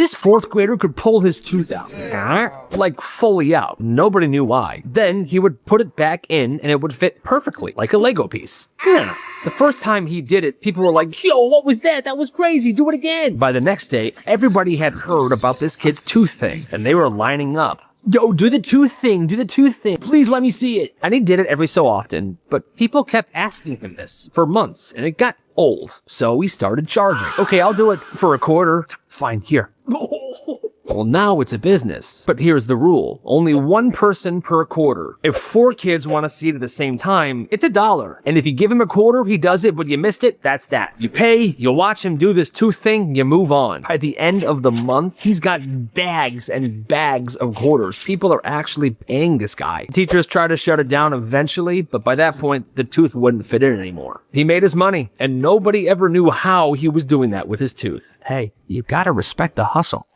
This fourth grader could pull his tooth out. Like fully out. Nobody knew why. Then he would put it back in and it would fit perfectly, like a Lego piece. The first time he did it, people were like, yo, what was that? That was crazy. Do it again. By the next day, everybody had heard about this kid's tooth thing, and they were lining up. Yo, do the tooth thing. Do the tooth thing. Please let me see it. And he did it every so often, but people kept asking him this for months, and it got old. So he started charging. Okay, I'll do it for a quarter. Fine, here. Well, now it's a business. But here's the rule. Only one person per quarter. If 4 kids want to see it at the same time, it's $1. And if you give him a quarter, he does it, but you missed it, that's that. You pay, you watch him do this tooth thing, you move on. By the end of the month, he's got bags and bags of quarters. People are actually paying this guy. Teachers try to shut it down eventually, but by that point, the tooth wouldn't fit in anymore. He made his money, and nobody ever knew how he was doing that with his tooth. Hey, you gotta respect the hustle.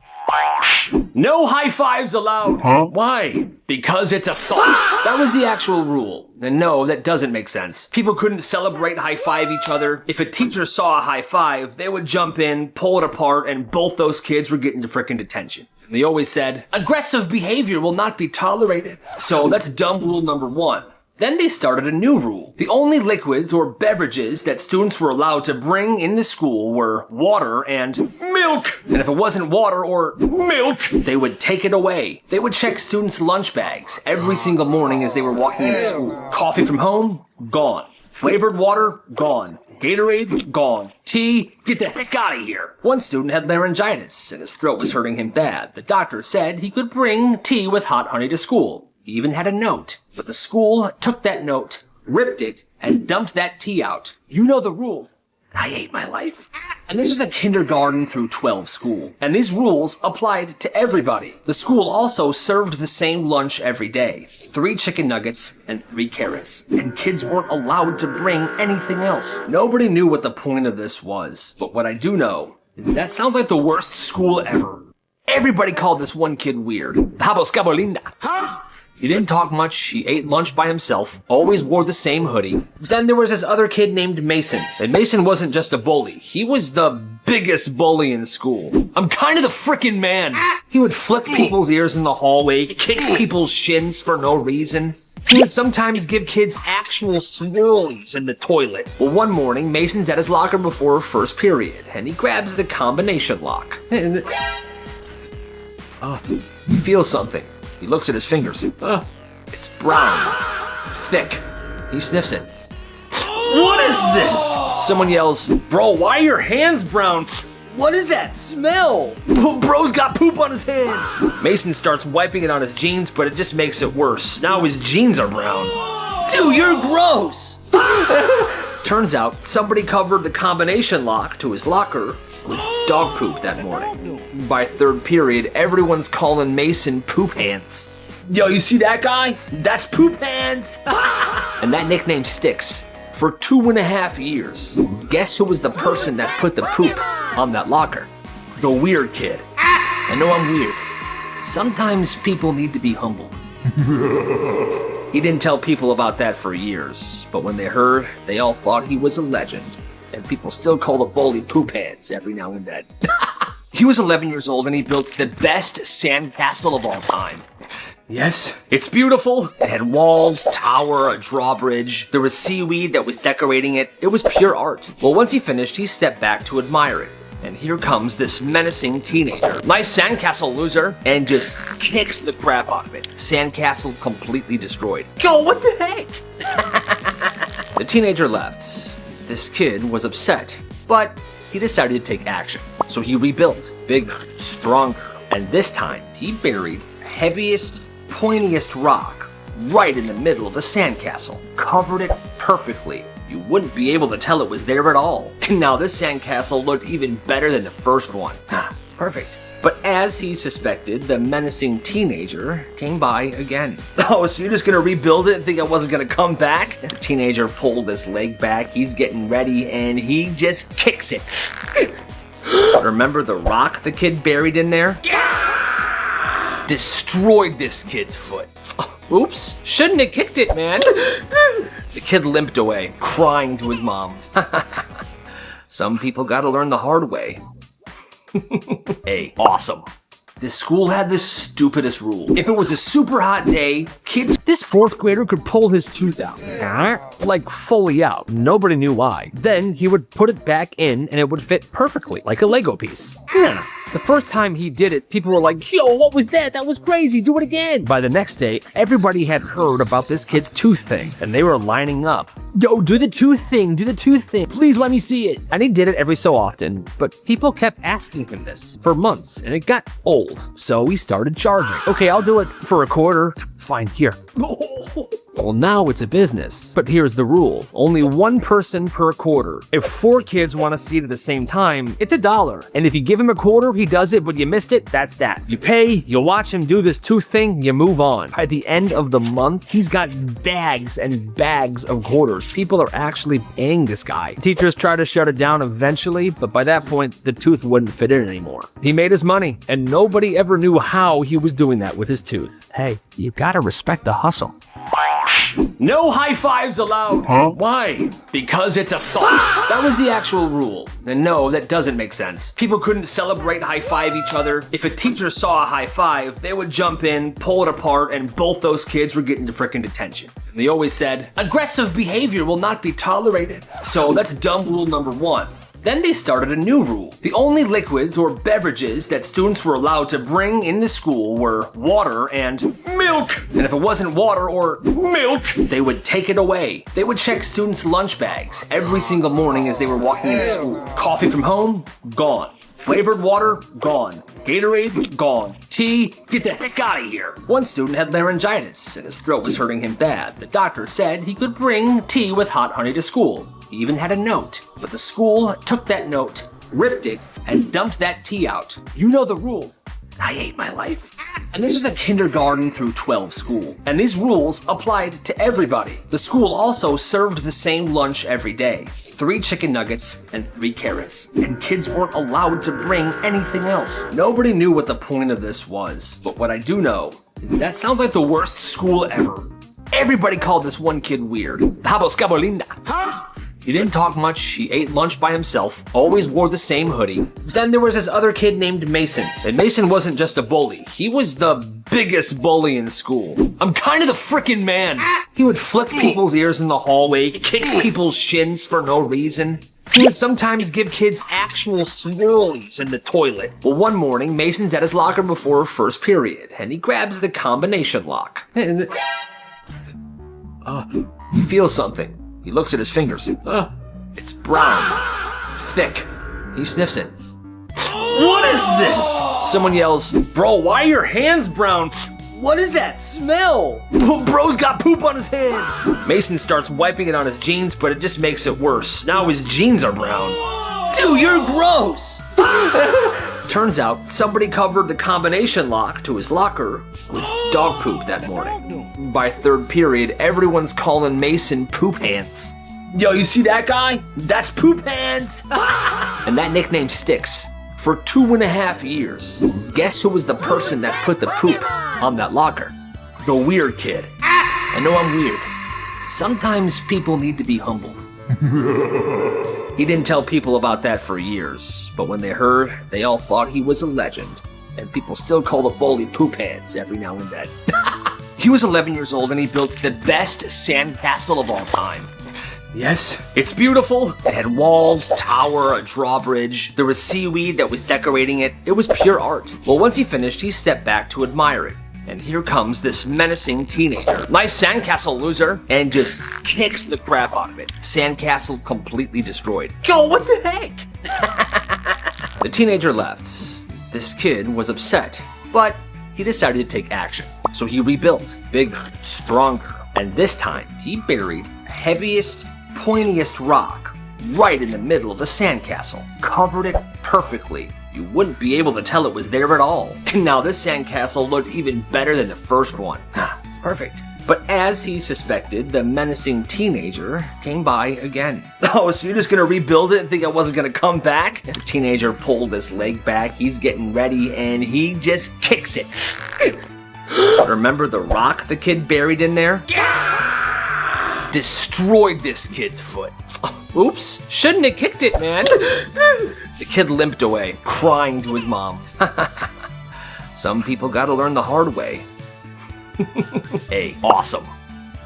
No high fives allowed. Huh? Why? Because it's assault. That was the actual rule. And no, that doesn't make sense. People couldn't celebrate high five each other. If a teacher saw a high five, they would jump in, pull it apart, and both those kids were getting frickin' detention. And they always said, aggressive behavior will not be tolerated. So that's dumb rule number 1. Then they started a new rule. The only liquids or beverages that students were allowed to bring into school were water and milk. And if it wasn't water or milk, they would take it away. They would check students' lunch bags every single morning as they were walking into school. Coffee from home? Gone. Flavored water? Gone. Gatorade? Gone. Tea? Get the heck out of here. One student had laryngitis and his throat was hurting him bad. The doctor said he could bring tea with hot honey to school. He even had a note. But the school took that note, ripped it, and dumped that tea out. You know the rules. I hate my life. And this was a kindergarten through 12 school. And these rules applied to everybody. The school also served the same lunch every day. 3 chicken nuggets and 3 carrots. And kids weren't allowed to bring anything else. Nobody knew what the point of this was. But what I do know is that sounds like the worst school ever. Everybody called this one kid weird. Pablo Scabolinda. Huh? He didn't talk much, he ate lunch by himself, always wore the same hoodie. Then there was this other kid named Mason. And Mason wasn't just a bully, he was the biggest bully in school. I'm kind of the frickin' man. He would flip people's ears in the hallway, kick people's shins for no reason. He would sometimes give kids actual swirlies in the toilet. Well, one morning, Mason's at his locker before first period, and he grabs the combination lock. He feels something. He looks at his fingers. It's brown. Thick. He sniffs it. What is this? Someone yells, bro, why are your hands brown? What is that smell? Bro's got poop on his hands. Mason starts wiping it on his jeans, but it just makes it worse. Now his jeans are brown. Dude, you're gross. Turns out somebody covered the combination lock to his locker with dog poop that morning. By third period, everyone's calling Mason Poop Hands. Yo, you see that guy? That's Poop Hands! And that nickname sticks for 2.5 years. Guess who was the person that put the poop on that locker? The weird kid. I know I'm weird. Sometimes people need to be humbled. He didn't tell people about that for years, but when they heard, they all thought he was a legend. And people still call the bully Poop Hands every now and then. He was 11 years old and he built the best sandcastle of all time. Yes, it's beautiful. It had walls, tower, a drawbridge. There was seaweed that was decorating it. It was pure art. Well, once he finished, he stepped back to admire it. And here comes this menacing teenager. Nice sandcastle, loser. And just kicks the crap out of it. Sandcastle completely destroyed. Yo, what the heck? The teenager left. This kid was upset, but he decided to take action. So he rebuilt, bigger, stronger, and this time he buried the heaviest, pointiest rock right in the middle of the sandcastle. Covered it perfectly. You wouldn't be able to tell it was there at all. And now this sandcastle looked even better than the first one. It's perfect. But as he suspected, the menacing teenager came by again. Oh, so you're just gonna rebuild it and think I wasn't gonna come back? The teenager pulled his leg back, he's getting ready, and he just kicks it. Remember the rock the kid buried in there? Destroyed this kid's foot. Oops, shouldn't have kicked it, man. The kid limped away, crying to his mom. Some people gotta learn the hard way. A. Awesome. This school had the stupidest rule. If it was a super hot day, kids... This fourth grader could pull his tooth out. Like fully out. Nobody knew why. Then he would put it back in and it would fit perfectly, like a Lego piece. Yeah. The first time he did it, people were like, yo, what was that? That was crazy, do it again. By the next day, everybody had heard about this kid's tooth thing, and they were lining up. Yo, do the tooth thing, please let me see it. And he did it every so often, but people kept asking him this for months, and it got old, so he started charging. Okay, I'll do it for a quarter. Fine, here. Well, now it's a business, but here's the rule. Only one person per quarter. If 4 kids want to see it at the same time, it's $1. And if you give him a quarter, he does it, but you missed it, that's that. You pay, you watch him do this tooth thing, you move on. By the end of the month, he's got bags and bags of quarters. People are actually paying this guy. Teachers try to shut it down eventually, but by that point, the tooth wouldn't fit in anymore. He made his money, and nobody ever knew how he was doing that with his tooth. Hey, you gotta respect the hustle. No high fives allowed. Huh? Why? Because it's assault. That was the actual rule. And no, that doesn't make sense. People couldn't celebrate high five each other. If a teacher saw a high five, they would jump in, pull it apart, and both those kids were getting to frickin' detention. And they always said, aggressive behavior will not be tolerated. So that's dumb rule number 1. Then they started a new rule. The only liquids or beverages that students were allowed to bring into school were water and milk. And if it wasn't water or milk, they would take it away. They would check students' lunch bags every single morning as they were walking into school. Coffee from home? Gone. Flavored water? Gone. Gatorade? Gone. Tea? Get the heck out of here. One student had laryngitis and his throat was hurting him bad. The doctor said he could bring tea with hot honey to school. He even had a note, but the school took that note, ripped it, and dumped that tea out. You know the rules. I hate my life. And this was a kindergarten through 12 school, and these rules applied to everybody. The school also served the same lunch every day. 3 chicken nuggets and 3 carrots, and kids weren't allowed to bring anything else. Nobody knew what the point of this was, but what I do know is that sounds like the worst school ever. Everybody called this one kid weird. Haboscabolinda. Huh? He didn't talk much, he ate lunch by himself, always wore the same hoodie. Then there was this other kid named Mason. And Mason wasn't just a bully, he was the biggest bully in school. I'm kind of the frickin' man. He would flick people's ears in the hallway, kick people's shins for no reason. He would sometimes give kids actual swirlies in the toilet. Well, one morning, Mason's at his locker before first period, and he grabs the combination lock. And he feels something. He looks at his fingers. It's brown. Thick. He sniffs it. What is this? Someone yells, bro, why are your hands brown? What is that smell? Bro's got poop on his hands. Mason starts wiping it on his jeans, but it just makes it worse. Now his jeans are brown. Dude, you're gross. Turns out somebody covered the combination lock to his locker with dog poop that morning. By third period, everyone's calling Mason Poop Hands. Yo, you see that guy? That's Poop Hands. And that nickname sticks for 2.5 years. Guess who was the person that put the poop on that locker? The weird kid. I know I'm weird. Sometimes people need to be humbled. He didn't tell people about that for years, but when they heard, they all thought he was a legend. And people still call the bully Poop Hands every now and then. He was 11 years old and he built the best sandcastle of all time. Yes, it's beautiful. It had walls, tower, a drawbridge. There was seaweed that was decorating it. It was pure art. Well, once he finished, he stepped back to admire it. And here comes this menacing teenager. Nice sandcastle, loser. And just kicks the crap out of it. Sandcastle completely destroyed. Yo, what the heck? The teenager left. This kid was upset, but he decided to take action. So he rebuilt, bigger, stronger. And this time, he buried the heaviest, pointiest rock right in the middle of the sandcastle. Covered it perfectly. You wouldn't be able to tell it was there at all. And now this sandcastle looked even better than the first one. It's perfect. But as he suspected, the menacing teenager came by again. Oh, so you're just gonna rebuild it and think I wasn't gonna come back? The teenager pulled his leg back, he's getting ready, and he just kicks it. Remember the rock the kid buried in there? Destroyed this kid's foot. Oops, shouldn't have kicked it, man. The kid limped away, crying to his mom. Some people gotta learn the hard way. Hey, awesome.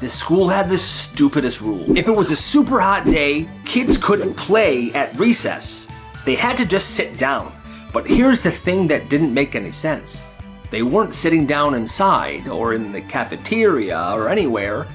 This school had the stupidest rule. If it was a super hot day, kids couldn't play at recess. They had to just sit down. But here's the thing that didn't make any sense. They weren't sitting down inside or in the cafeteria or anywhere.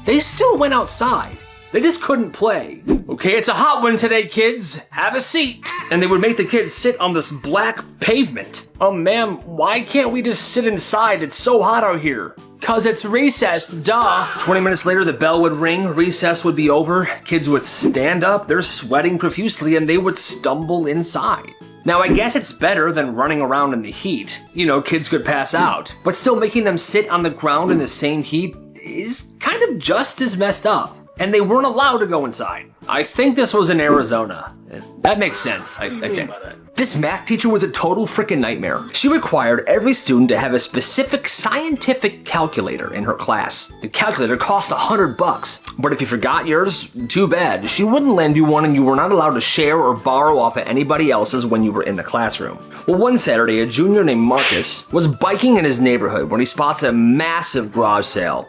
They still went outside. They just couldn't play. Okay, it's a hot one today, kids. Have a seat. And they would make the kids sit on this black pavement. Ma'am, why can't we just sit inside? It's so hot out here. 'Cause it's recess, duh. 20 minutes later, the bell would ring, recess would be over, kids would stand up, they're sweating profusely, and they would stumble inside. Now, I guess it's better than running around in the heat. You know, kids could pass out. But still making them sit on the ground in the same heat is kind of just as messed up. And they weren't allowed to go inside. I think this was in Arizona. That makes sense, I think. This math teacher was a total freaking nightmare. She required every student to have a specific scientific calculator in her class. The calculator cost $100, but if you forgot yours, too bad. She wouldn't lend you one and you were not allowed to share or borrow off of anybody else's when you were in the classroom. Well, one Saturday, a junior named Marcus was biking in his neighborhood when he spots a massive garage sale.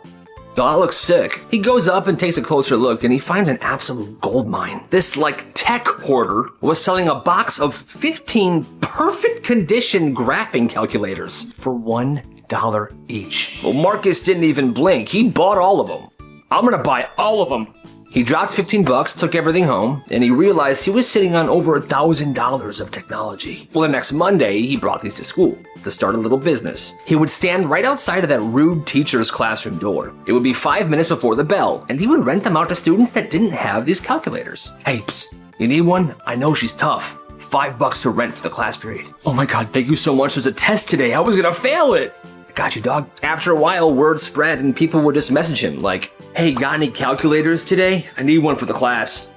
Oh, that looks sick. He goes up and takes a closer look and he finds an absolute gold mine. This tech hoarder was selling a box of 15 perfect condition graphing calculators for $1 each. Well, Marcus didn't even blink. He bought all of them. I'm gonna buy all of them. He dropped $15, took everything home, and he realized he was sitting on over $1,000 of technology. Well, the next Monday, he brought these to school to start a little business. He would stand right outside of that rude teacher's classroom door. It would be 5 minutes before the bell, and he would rent them out to students that didn't have these calculators. Hey, psst, you need one? I know she's tough. $5 to rent for the class period. Oh my God, thank you so much. There's a test today. I was gonna fail it. Got you, dog. After a while, word spread and people would just message him like, hey, got any calculators today? I need one for the class.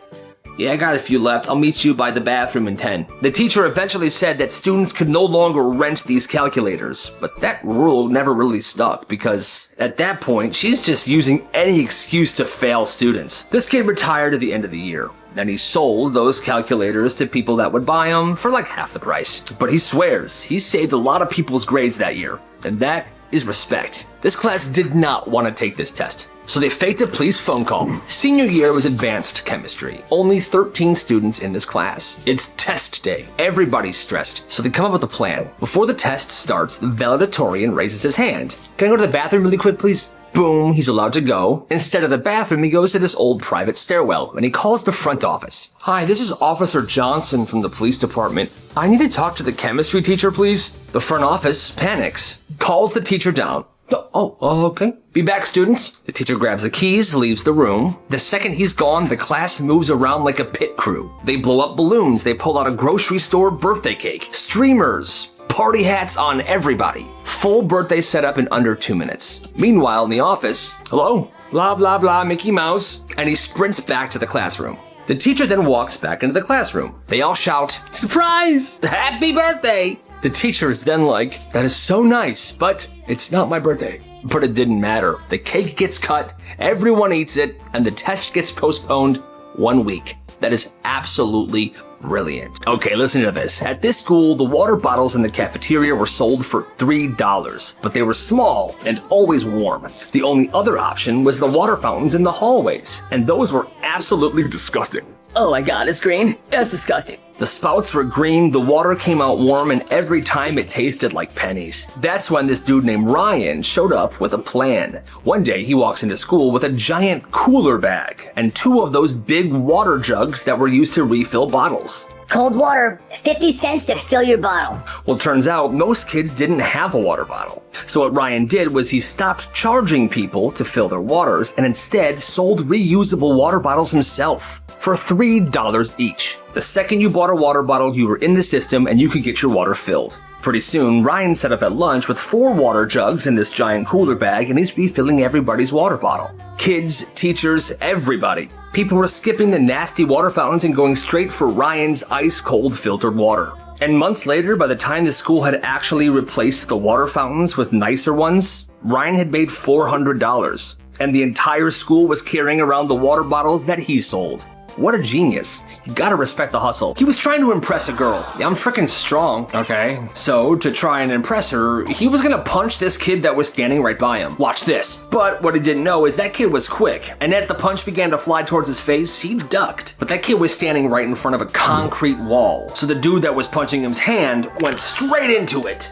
Yeah, I got a few left. I'll meet you by the bathroom in 10. The teacher eventually said that students could no longer rent these calculators, but that rule never really stuck because at that point, she's just using any excuse to fail students. This kid retired at the end of the year, and he sold those calculators to people that would buy them for half the price. But he swears he saved a lot of people's grades that year, and that is respect. This class did not want to take this test, so they faked a police phone call. Senior year was advanced chemistry. Only 13 students in this class. It's test day. Everybody's stressed, so they come up with a plan. Before the test starts, the valedictorian raises his hand. Can I go to the bathroom really quick, please? Boom, he's allowed to go. Instead of the bathroom, he goes to this old private stairwell, and he calls the front office. Hi, this is Officer Johnson from the police department. I need to talk to the chemistry teacher, please. The front office panics, calls the teacher down. Oh, okay. Be back, students. The teacher grabs the keys, leaves the room. The second he's gone, the class moves around like a pit crew. They blow up balloons. They pull out a grocery store birthday cake. Streamers. Party hats on everybody. Full birthday setup in under 2 minutes. Meanwhile, in the office, hello? Blah, blah, blah, Mickey Mouse. And he sprints back to the classroom. The teacher then walks back into the classroom. They all shout, surprise! Happy birthday! The teacher is then like, that is so nice, but it's not my birthday. But it didn't matter. The cake gets cut, everyone eats it, and the test gets postponed 1 week. That is absolutely brilliant. Okay, listen to this. At this school, the water bottles in the cafeteria were sold for $3, but they were small and always warm. The only other option was the water fountains in the hallways, and those were absolutely disgusting. Oh my God, it's green. That's disgusting. The spouts were green, the water came out warm, and every time it tasted like pennies. That's when this dude named Ryan showed up with a plan. One day, he walks into school with a giant cooler bag and 2 of those big water jugs that were used to refill bottles. Cold water, 50 cents to fill your bottle. Well, turns out most kids didn't have a water bottle. So what Ryan did was he stopped charging people to fill their waters and instead sold reusable water bottles himself for $3 each. The second you bought a water bottle, you were in the system and you could get your water filled. Pretty soon, Ryan set up at lunch with 4 water jugs in this giant cooler bag and he's refilling everybody's water bottle. Kids, teachers, everybody. People were skipping the nasty water fountains and going straight for Ryan's ice-cold filtered water. And months later, by the time the school had actually replaced the water fountains with nicer ones, Ryan had made $400. And the entire school was carrying around the water bottles that he sold. What a genius. You gotta respect the hustle. He was trying to impress a girl. Yeah, I'm freaking strong, okay? So, to try and impress her, he was gonna punch this kid that was standing right by him. Watch this. But what he didn't know is that kid was quick, and as the punch began to fly towards his face, he ducked. But that kid was standing right in front of a concrete wall. So the dude that was punching him's hand went straight into it.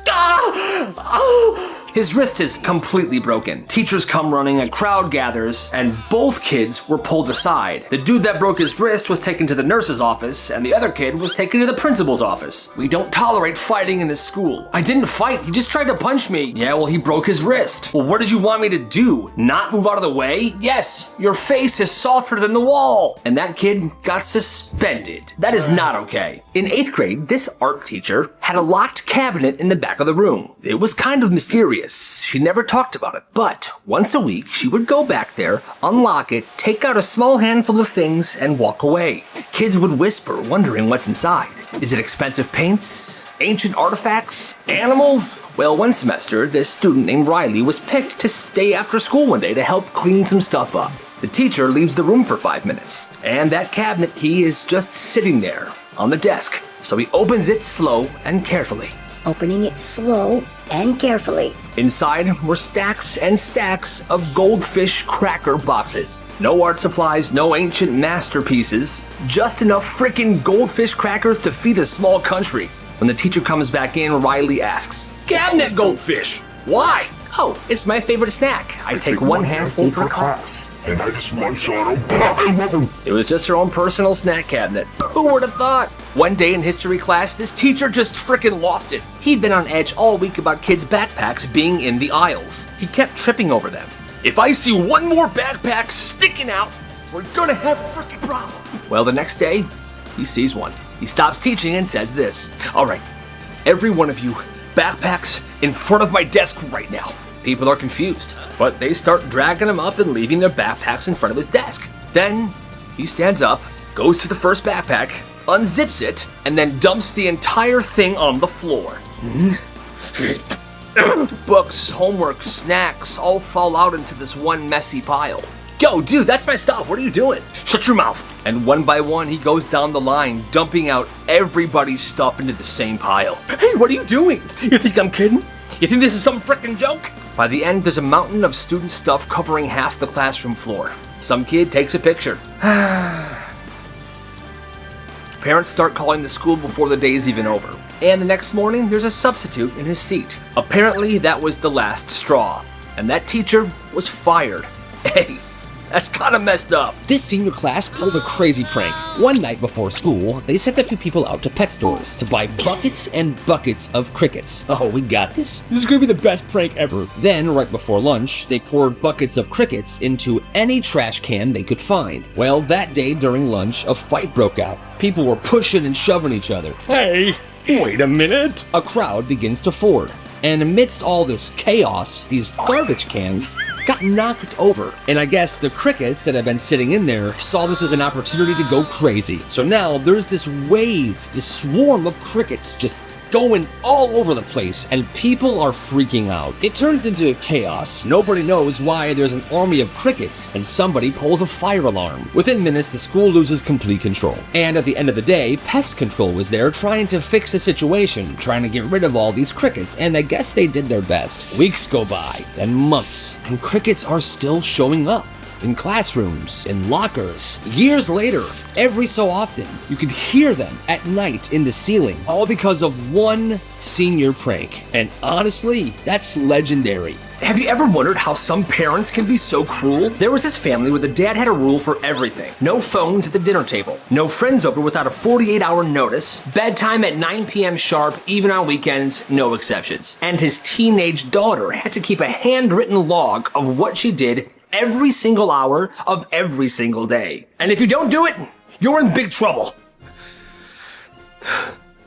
His wrist is completely broken. Teachers come running, a crowd gathers, and both kids were pulled aside. The dude that broke his wrist was taken to the nurse's office, and the other kid was taken to the principal's office. We don't tolerate fighting in this school. I didn't fight, he just tried to punch me. Yeah, well, he broke his wrist. Well, what did you want me to do? Not move out of the way? Yes, your face is softer than the wall. And that kid got suspended. That is not okay. In 8th grade, this art teacher had a locked cabinet in the back of the room. It was kind of mysterious. She never talked about it, but once a week she would go back there, unlock it, take out a small handful of things, and walk away. Kids would whisper, wondering what's inside. Is it expensive paints? Ancient artifacts? Animals? Well, one semester, this student named Riley was picked to stay after school one day to help clean some stuff up. The teacher leaves the room for 5 minutes, and that cabinet key is just sitting there on the desk. So he opens it slow and carefully. Opening it slow and carefully. Inside were stacks and stacks of goldfish cracker boxes. No art supplies, no ancient masterpieces, just enough frickin' goldfish crackers to feed a small country. When the teacher comes back in, Riley asks, "Cabinet goldfish! Why?" "Oh, it's my favorite snack. I take one handful per class. And I just munch on them. I love them." It was just her own personal snack cabinet. Who would have thought? One day in history class, this teacher just frickin' lost it. He'd been on edge all week about kids' backpacks being in the aisles. He kept tripping over them. "If I see one more backpack sticking out, we're gonna have a frickin' problem." Well, the next day, he sees one. He stops teaching and says this, "All right, every one of you, backpacks in front of my desk right now." People are confused, but they start dragging him up and leaving their backpacks in front of his desk. Then he stands up, goes to the first backpack, unzips it, and then dumps the entire thing on the floor. Books, homework, snacks all fall out into this one messy pile. "Yo, dude, that's my stuff. What are you doing?" "Shut your mouth." And one by one, he goes down the line, dumping out everybody's stuff into the same pile. "Hey, what are you doing? You think I'm kidding? You think this is some frickin' joke?" By the end, there's a mountain of student stuff covering half the classroom floor. Some kid takes a picture. Parents start calling the school before the day's even over. And the next morning, there's a substitute in his seat. Apparently, that was the last straw. And that teacher was fired. Hey, that's kinda messed up. This senior class pulled a crazy prank. One night before school, they sent a few people out to pet stores to buy buckets and buckets of crickets. Oh, we got this. This is gonna be the best prank ever. Then, right before lunch, they poured buckets of crickets into any trash can they could find. Well, that day during lunch, a fight broke out. People were pushing and shoving each other. "Hey, wait a minute!" A crowd begins to form. And amidst all this chaos, these garbage cans got knocked over. And I guess the crickets that have been sitting in there saw this as an opportunity to go crazy. So now there's this wave, this swarm of crickets just going all over the place, and people are freaking out. It turns into chaos. Nobody knows why there's an army of crickets, and somebody pulls a fire alarm. Within minutes, the school loses complete control. And at the end of the day, pest control was there trying to fix the situation, trying to get rid of all these crickets, and I guess they did their best. Weeks go by, then months, and crickets are still showing up. In classrooms, in lockers. Years later, every so often, you could hear them at night in the ceiling, all because of one senior prank. And honestly, that's legendary. Have you ever wondered how some parents can be so cruel? There was this family where the dad had a rule for everything. No phones at the dinner table. No friends over without a 48-hour notice. Bedtime at 9 p.m. sharp, even on weekends, no exceptions. And his teenage daughter had to keep a handwritten log of what she did every single hour of every single day. And if you don't do it, you're in big trouble.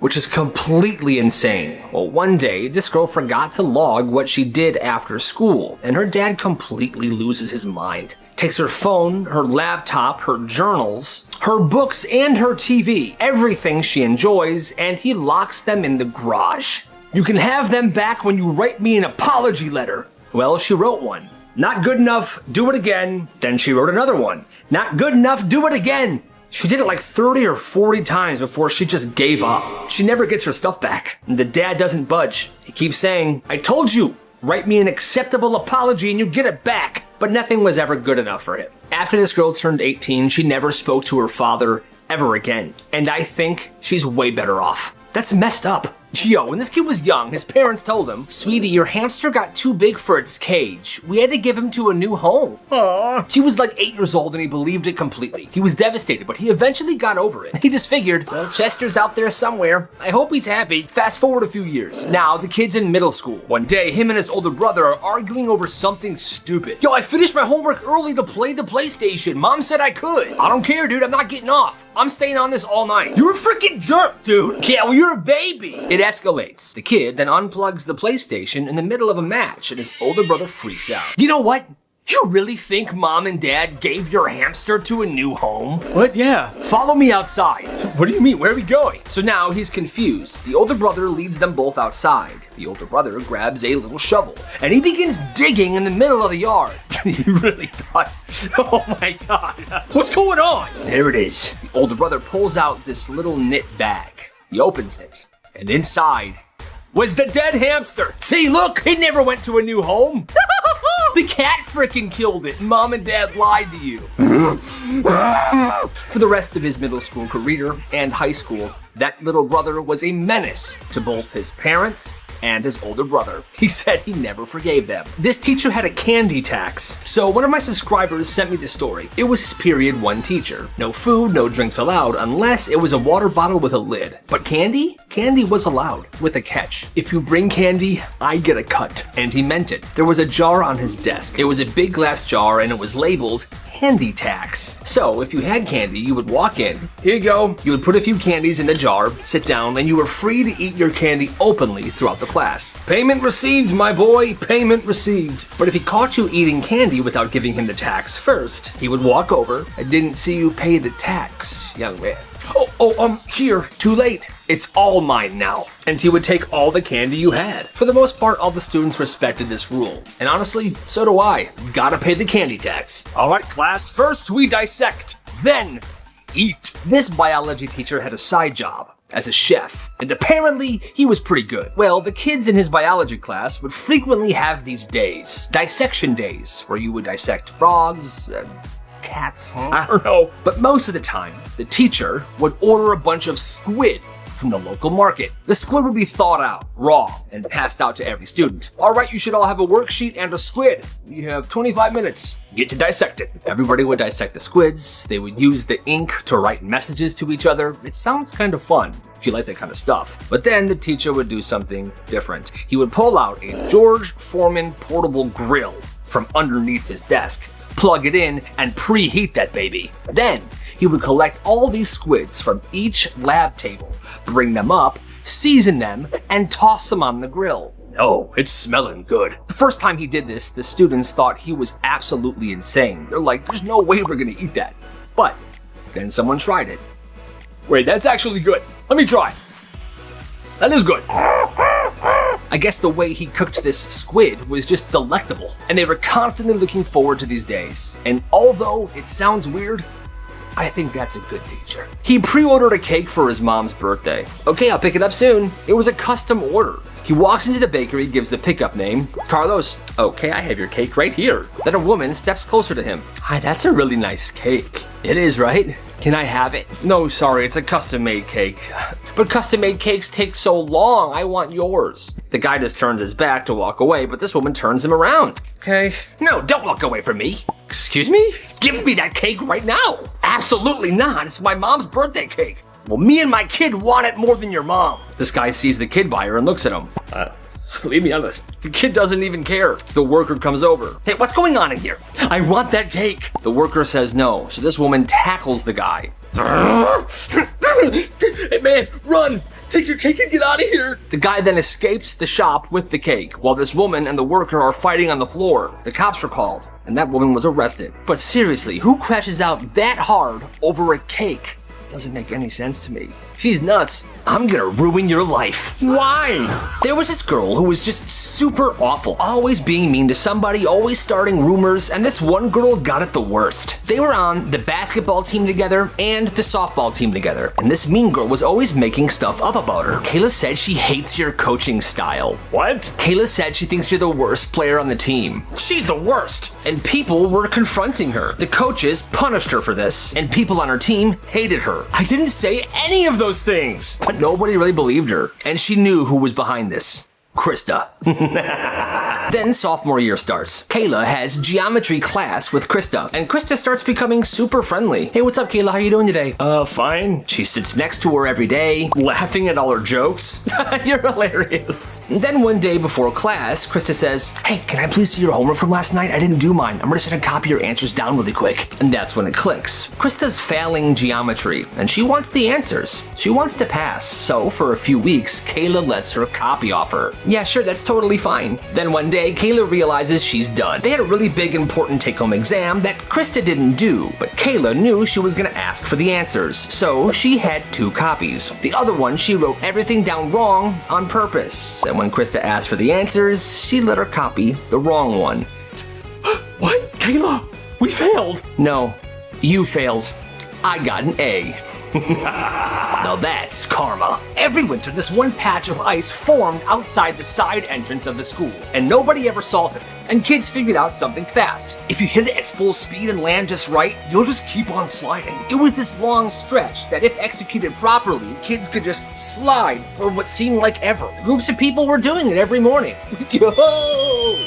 Which is completely insane. Well, one day, this girl forgot to log what she did after school, and her dad completely loses his mind. Takes her phone, her laptop, her journals, her books, and her TV, everything she enjoys, and he locks them in the garage. "You can have them back when you write me an apology letter." Well, she wrote one. "Not good enough, do it again." Then she wrote another one. "Not good enough, do it again." She did it like 30 or 40 times before she just gave up. She never gets her stuff back, and the dad doesn't budge. He keeps saying, I told you, write me an acceptable apology and you get it back. But nothing was ever good enough for him. After this girl turned 18, she never spoke to her father ever again. And I think she's way better off. That's messed up. Yo, when this kid was young, his parents told him, Sweetie, your hamster got too big for its cage. We had to give him to a new home. Aww. He was like 8 years old and he believed it completely. He was devastated, but he eventually got over it. He just figured, well, Chester's out there somewhere. I hope he's happy. Fast forward a few years. Now, the kid's in middle school. One day, him and his older brother are arguing over something stupid. Yo, I finished my homework early to play the PlayStation. Mom said I could. I don't care, dude. I'm not getting off. I'm staying on this all night. You're a freaking jerk, dude. Yeah, well, you're a baby. It escalates. The kid then unplugs the PlayStation in the middle of a match and his older brother freaks out. You know what? You really think mom and dad gave your hamster to a new home? What? Yeah. Follow me outside. What do you mean? Where are we going? So now he's confused. The older brother leads them both outside. The older brother grabs a little shovel and he begins digging in the middle of the yard. You really thought, oh my God. What's going on? There it is. The older brother pulls out this little knit bag. He opens it and inside was the dead hamster. See, look, it never went to a new home. The cat frickin' killed it. Mom and dad lied to you. For the rest of his middle school career and high school, that little brother was a menace to both his parents and his older brother. He said he never forgave them. This teacher had a candy tax. So one of my subscribers sent me the story. It was period 1 teacher. No food, no drinks allowed, unless it was a water bottle with a lid. But candy? Candy was allowed, with a catch. If you bring candy, I get a cut. And he meant it. There was a jar on his desk. It was a big glass jar and it was labeled candy tax. So if you had candy, you would walk in, here you go, you would put a few candies in the jar, sit down, and you were free to eat your candy openly throughout the class. Payment received, my boy, payment received. But if he caught you eating candy without giving him the tax first, he would walk over, I didn't see you pay the tax, young man. Here, too late. It's all mine now. And he would take all the candy you had. For the most part, all the students respected this rule. And honestly, so do I. Gotta pay the candy tax. All right, class, first we dissect, then eat. This biology teacher had a side job as a chef, and apparently he was pretty good. Well, the kids in his biology class would frequently have these days, dissection days, where you would dissect frogs, cats, I don't know. But most of the time, the teacher would order a bunch of squid from the local market. The squid would be thawed out, raw, and passed out to every student. All right, you should all have a worksheet and a squid. You have 25 minutes. Get to dissect it. Everybody would dissect the squids. They would use the ink to write messages to each other. It sounds kind of fun if you like that kind of stuff. But then the teacher would do something different. He would pull out a George Foreman portable grill from underneath his desk, plug it in, and preheat that baby. Then he would collect all these squids from each lab table, bring them up, season them, and toss them on the grill. Oh, it's smelling good. The first time he did this, the students thought he was absolutely insane. They're like, there's no way we're gonna eat that. But then someone tried it. Wait, that's actually good. Let me try. That is good. I guess the way he cooked this squid was just delectable, and they were constantly looking forward to these days. And although it sounds weird, I think that's a good teacher. He pre-ordered a cake for his mom's birthday. Okay, I'll pick it up soon. It was a custom order. He walks into the bakery, gives the pickup name, Carlos. Okay, I have your cake right here. Then a woman steps closer to him. Hi, that's a really nice cake. It is, right? Can I have it? No, sorry, it's a custom-made cake. But custom-made cakes take so long, I want yours. The guy just turns his back to walk away, but this woman turns him around. Okay. No, don't walk away from me. Excuse me? Give me that cake right now. Absolutely not, it's my mom's birthday cake. Well, me and my kid want it more than your mom. This guy sees the kid buyer and looks at him. Leave me honest. The kid doesn't even care. The worker comes over. Hey, what's going on in here? I want that cake. The worker says no, so this woman tackles the guy. Hey man, run! Take your cake and get out of here! The guy then escapes the shop with the cake, while this woman and the worker are fighting on the floor. The cops were called, and that woman was arrested. But seriously, who crashes out that hard over a cake? Doesn't make any sense to me. She's nuts. I'm gonna ruin your life. Why? There was this girl who was just super awful, always being mean to somebody, always starting rumors, and this one girl got it the worst. They were on the basketball team together and the softball team together, and this mean girl was always making stuff up about her. Kayla said she hates your coaching style. What? Kayla said she thinks you're the worst player on the team. She's the worst! And people were confronting her. The coaches punished her for this, and people on her team hated her. I didn't say any of those things! But nobody really believed her, and she knew who was behind this. Krista. Then sophomore year starts. Kayla has geometry class with Krista, and Krista starts becoming super friendly. Hey, what's up, Kayla? How you doing today? Fine. She sits next to her every day, laughing at all her jokes. You're hilarious. And then one day before class, Krista says, hey, can I please see your homework from last night? I didn't do mine. I'm just gonna copy your answers down really quick. And that's when it clicks. Krista's failing geometry, and she wants the answers. She wants to pass, so for a few weeks, Kayla lets her copy off her. Yeah, sure, that's totally fine. Then one day, Kayla realizes she's done. They had a really big important take-home exam that Krista didn't do, but Kayla knew she was gonna ask for the answers, so she had 2 copies. The other one, she wrote everything down wrong on purpose, and when Krista asked for the answers, she let her copy the wrong one. What? Kayla, we failed. No, you failed. I got an A. Now that's karma. Every winter, this one patch of ice formed outside the side entrance of the school, and nobody ever salted it. And kids figured out something fast. If you hit it at full speed and land just right, you'll just keep on sliding. It was this long stretch that if executed properly, kids could just slide for what seemed like ever. Groups of people were doing it every morning. Yo!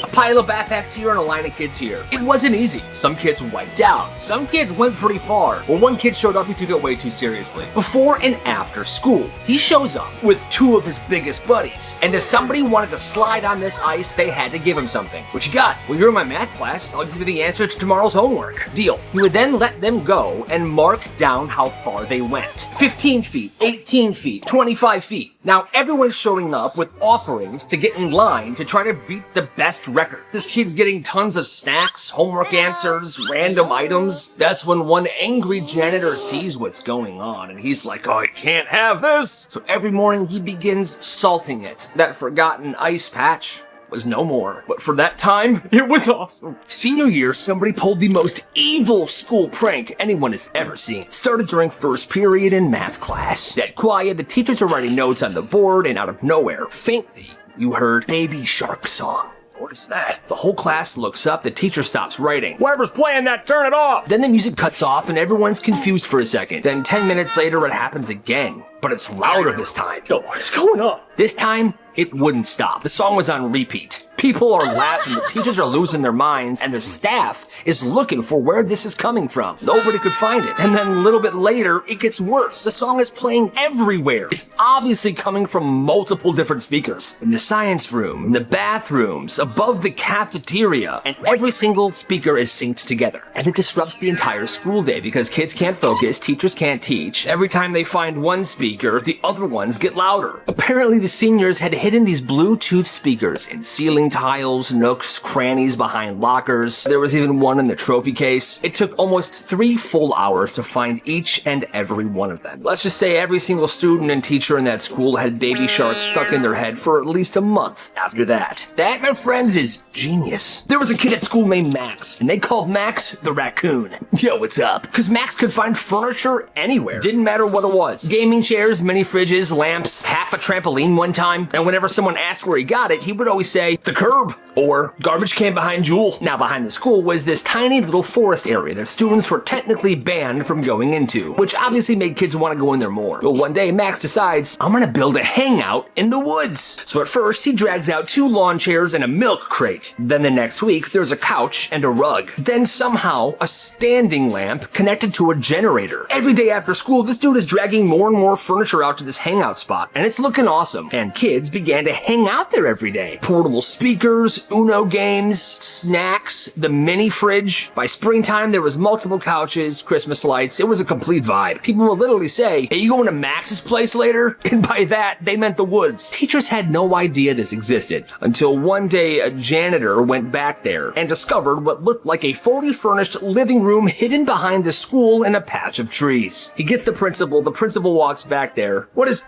A pile of backpacks here and a line of kids here. It wasn't easy. Some kids wiped out. Some kids went pretty far. When one kid showed up, he took it way too seriously. Before and after school, he shows up with 2 of his biggest buddies. And if somebody wanted to slide on this ice, they had to give him something. What you got? Well, you're in my math class. I'll give you the answer to tomorrow's homework. Deal. He would then let them go and mark down how far they went. 15 feet, 18 feet, 25 feet. Now everyone's showing up with offerings to get in line to try to beat the best record. This kid's getting tons of snacks, homework answers, random items. That's when one angry janitor sees what's going on and he's like, oh, I can't have this. So every morning he begins salting it. That forgotten ice patch was no more. But for that time, it was awesome. Senior year, somebody pulled the most evil school prank anyone has ever seen. It started during first period in math class. Dead quiet, the teachers were writing notes on the board, and out of nowhere, faintly, you heard Baby Shark Song. What is that? The whole class looks up, the teacher stops writing. Whoever's playing that, turn it off! Then the music cuts off and everyone's confused for a second. Then 10 minutes later, it happens again. But it's louder this time. Yo, what's going on? This time, it wouldn't stop. The song was on repeat. People are laughing, the teachers are losing their minds, and the staff is looking for where this is coming from. Nobody could find it. And then a little bit later, it gets worse. The song is playing everywhere. It's obviously coming from multiple different speakers. In the science room, in the bathrooms, above the cafeteria, and every single speaker is synced together. And it disrupts the entire school day because kids can't focus, teachers can't teach. Every time they find one speaker, the other ones get louder. Apparently, the seniors had hidden these Bluetooth speakers in ceiling tiles, nooks, crannies behind lockers. There was even one in the trophy case. It took almost 3 full hours to find each and every one of them. Let's just say every single student and teacher in that school had Baby Shark stuck in their head for at least a month after that. That, my friends, is genius. There was a kid at school named Max, and they called Max the raccoon. Yo, what's up? Because Max could find furniture anywhere. Didn't matter what it was. Gaming chairs, mini fridges, lamps, half a trampoline one time, and whenever someone asked where he got it, he would always say, the curb, or garbage can behind Jewel. Now behind the school was this tiny little forest area that students were technically banned from going into, which obviously made kids want to go in there more. But one day Max decides, I'm gonna build a hangout in the woods. So at first he drags out 2 lawn chairs and a milk crate. Then the next week there's a couch and a rug. Then somehow a standing lamp connected to a generator. Every day after school this dude is dragging more and more furniture out to this hangout spot, and it's looking awesome. And kids began to hang out there every day. Portable speakers, cards, Uno games, snacks, the mini fridge. By springtime, there was multiple couches, Christmas lights. It was a complete vibe. People would literally say, hey, you going to Max's place later? And by that, they meant the woods. Teachers had no idea this existed until one day a janitor went back there and discovered what looked like a fully furnished living room hidden behind the school in a patch of trees. He gets the principal walks back there. What is...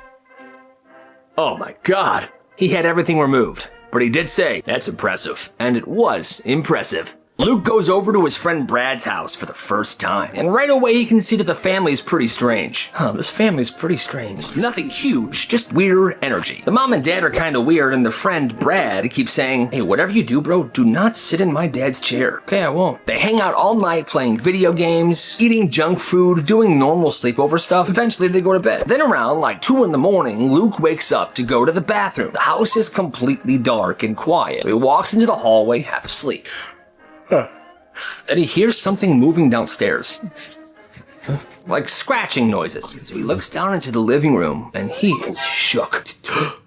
Oh my God. He had everything removed, but he did say, that's impressive. And it was impressive. Luke goes over to his friend Brad's house for the first time, and right away he can see that the family's pretty strange. This family's pretty strange. Nothing huge, just weird energy. The mom and dad are kinda weird, and the friend Brad keeps saying, hey, whatever you do, bro, do not sit in my dad's chair. Okay, I won't. They hang out all night playing video games, eating junk food, doing normal sleepover stuff. Eventually they go to bed. Then around like 2 in the morning, Luke wakes up to go to the bathroom. The house is completely dark and quiet. So he walks into the hallway half asleep. Then he hears something moving downstairs. Like scratching noises. So he looks down into the living room and he is shook.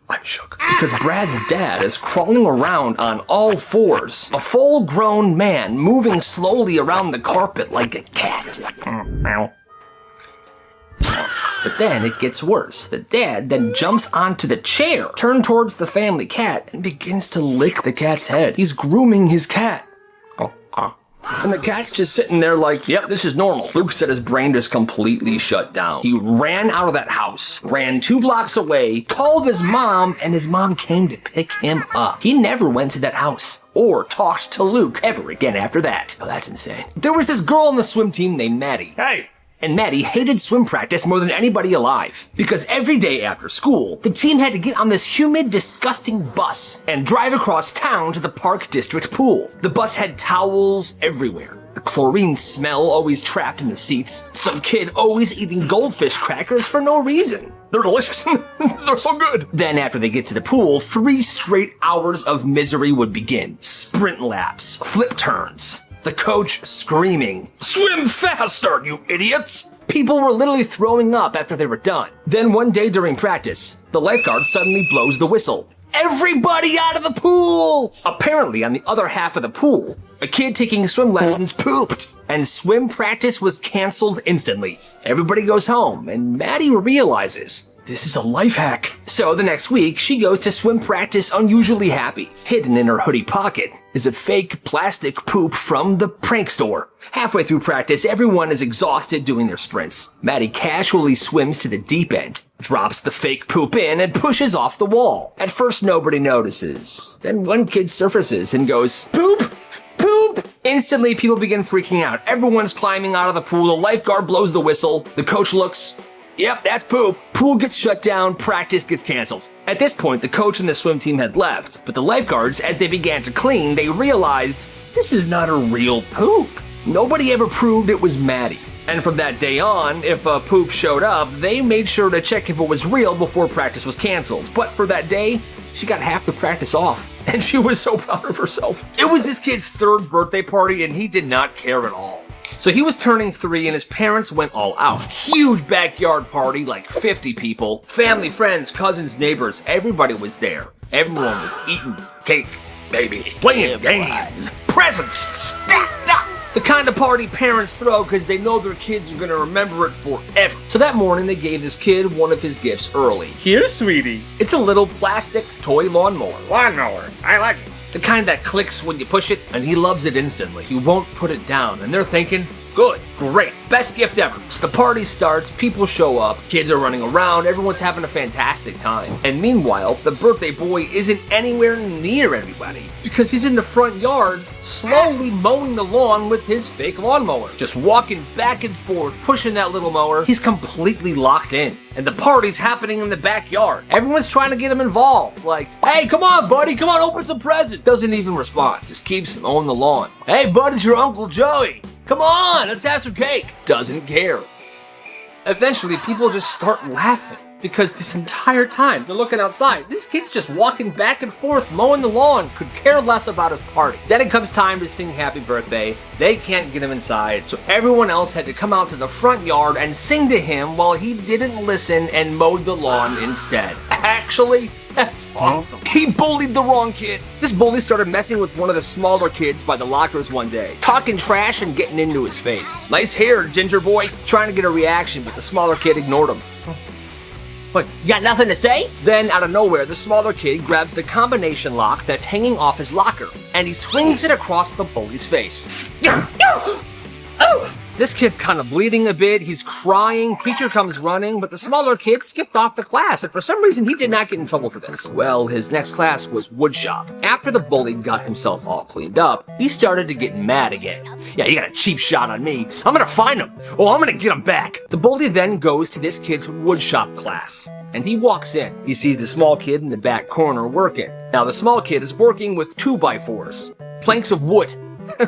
I'm shook. Because Brad's dad is crawling around on all fours. A full-grown man moving slowly around the carpet like a cat. But then it gets worse. The dad then jumps onto the chair, turns towards the family cat, and begins to lick the cat's head. He's grooming his cat. And the cat's just sitting there like, yep, this is normal. Luke said his brain just completely shut down. He ran out of that house, ran 2 blocks away, called his mom, and his mom came to pick him up. He never went to that house or talked to Luke ever again after that. Oh, that's insane. There was this girl on the swim team named Maddie. Hey! And Maddie hated swim practice more than anybody alive. Because every day after school, the team had to get on this humid, disgusting bus and drive across town to the Park District pool. The bus had towels everywhere. The chlorine smell always trapped in the seats. Some kid always eating goldfish crackers for no reason. They're delicious. They're so good. Then after they get to the pool, 3 straight hours of misery would begin. Sprint laps, flip turns. The coach screaming, swim faster, you idiots! People were literally throwing up after they were done. Then one day during practice, the lifeguard suddenly blows the whistle. Everybody out of the pool! Apparently, on the other half of the pool, a kid taking swim lessons pooped, and swim practice was canceled instantly. Everybody goes home, and Maddie realizes this is a life hack. So the next week, she goes to swim practice unusually happy. Hidden in her hoodie pocket is a fake plastic poop from the prank store. Halfway through practice, everyone is exhausted doing their sprints. Maddie casually swims to the deep end, drops the fake poop in, and pushes off the wall. At first, nobody notices. Then one kid surfaces and goes, poop! Poop! Instantly, people begin freaking out. Everyone's climbing out of the pool. The lifeguard blows the whistle. The coach looks, yep, that's poop. Pool gets shut down, practice gets canceled. At this point, the coach and the swim team had left, but the lifeguards, as they began to clean, they realized this is not a real poop. Nobody ever proved it was Maddie. And from that day on, if a poop showed up, they made sure to check if it was real before practice was canceled. But for that day, she got half the practice off, and she was so proud of herself. It was this kid's 3rd birthday party, and he did not care at all. So he was turning 3 and his parents went all out. Huge backyard party, like 50 people. Family, friends, cousins, neighbors, everybody was there. Everyone was eating cake, baby, playing games, presents stacked up. The kind of party parents throw because they know their kids are going to remember it forever. So that morning they gave this kid one of his gifts early. Here, sweetie. It's a little plastic toy lawnmower. Lawnmower, I like it. The kind that clicks when you push it, and he loves it instantly. He won't put it down, and they're thinking, good, great, best gift ever. So the party starts, people show up, kids are running around, everyone's having a fantastic time. And meanwhile, the birthday boy isn't anywhere near anybody because he's in the front yard, slowly mowing the lawn with his fake lawnmower. Just walking back and forth, pushing that little mower. He's completely locked in. And the party's happening in the backyard. Everyone's trying to get him involved. Like, hey, come on, buddy, come on, open some presents. Doesn't even respond, just keeps mowing the lawn. Hey, bud, it's your Uncle Joey. Come on, let's have some cake. Doesn't care. Eventually, people just start laughing because this entire time they're looking outside. This kid's just walking back and forth, mowing the lawn, could care less about his party. Then it comes time to sing happy birthday. They can't get him inside, so everyone else had to come out to the front yard and sing to him while he didn't listen and mowed the lawn instead. Actually, That's awesome. He bullied the wrong kid. This bully started messing with one of the smaller kids by the lockers one day, talking trash and getting into his face. Nice hair, ginger boy. Trying to get a reaction, but the smaller kid ignored him. What, you got nothing to say? Then, out of nowhere, the smaller kid grabs the combination lock that's hanging off his locker, and he swings it across the bully's face. This kid's kind of bleeding a bit, he's crying, Preacher comes running, but the smaller kid skipped off the class, and for some reason he did not get in trouble for this. Well, his next class was woodshop. After the bully got himself all cleaned up, he started to get mad again. Yeah, you got a cheap shot on me. I'm gonna find him. Oh, I'm gonna get him back. The bully then goes to this kid's woodshop class, and he walks in. He sees the small kid in the back corner working. Now, the small kid is working with 2x4s, planks of wood.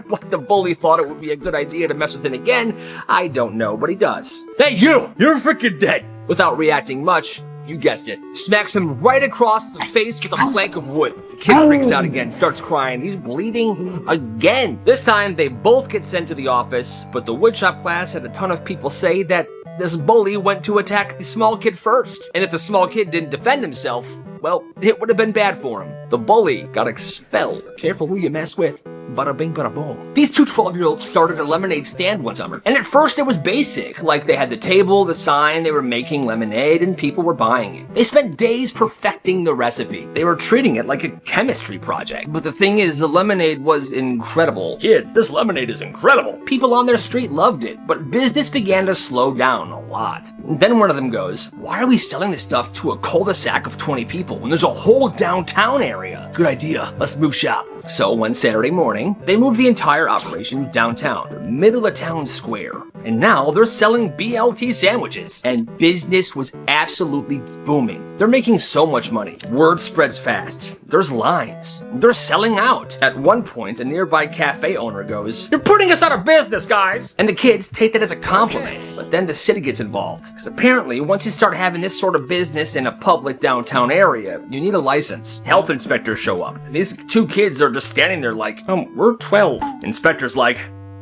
Why the bully thought it would be a good idea to mess with him again, I don't know, but he does. Hey, you're freaking dead! Without reacting much, you guessed it, smacks him right across the face with a plank of wood. The kid freaks out again, starts crying. He's bleeding again. This time, they both get sent to the office, but the woodshop class had a ton of people say that this bully went to attack the small kid first. And if the small kid didn't defend himself, well, it would have been bad for him. The bully got expelled. Careful who you mess with. Bada bing, bada boom. These two 12-year-olds started a lemonade stand one summer. And at first it was basic. Like they had the table, the sign, they were making lemonade, and people were buying it. They spent days perfecting the recipe. They were treating it like a chemistry project. But the thing is, the lemonade was incredible. Kids, this lemonade is incredible. People on their street loved it, but business began to slow down a lot. And then one of them goes, why are we selling this stuff to a cul-de-sac of 20 people when there's a whole downtown area? Good idea. Let's move shop. So one Saturday morning, they moved the entire operation downtown, the middle of town square. And now they're selling BLT sandwiches. And business was absolutely booming. They're making so much money. Word spreads fast. There's lines. They're selling out. At one point, a nearby cafe owner goes, "You're putting us out of business, guys!" And the kids take that as a compliment. But then the city gets involved. Because apparently, once you start having this sort of business in a public downtown area, you need a license. Health inspectors show up. And these two kids are just standing there like, we're 12. Inspector's like,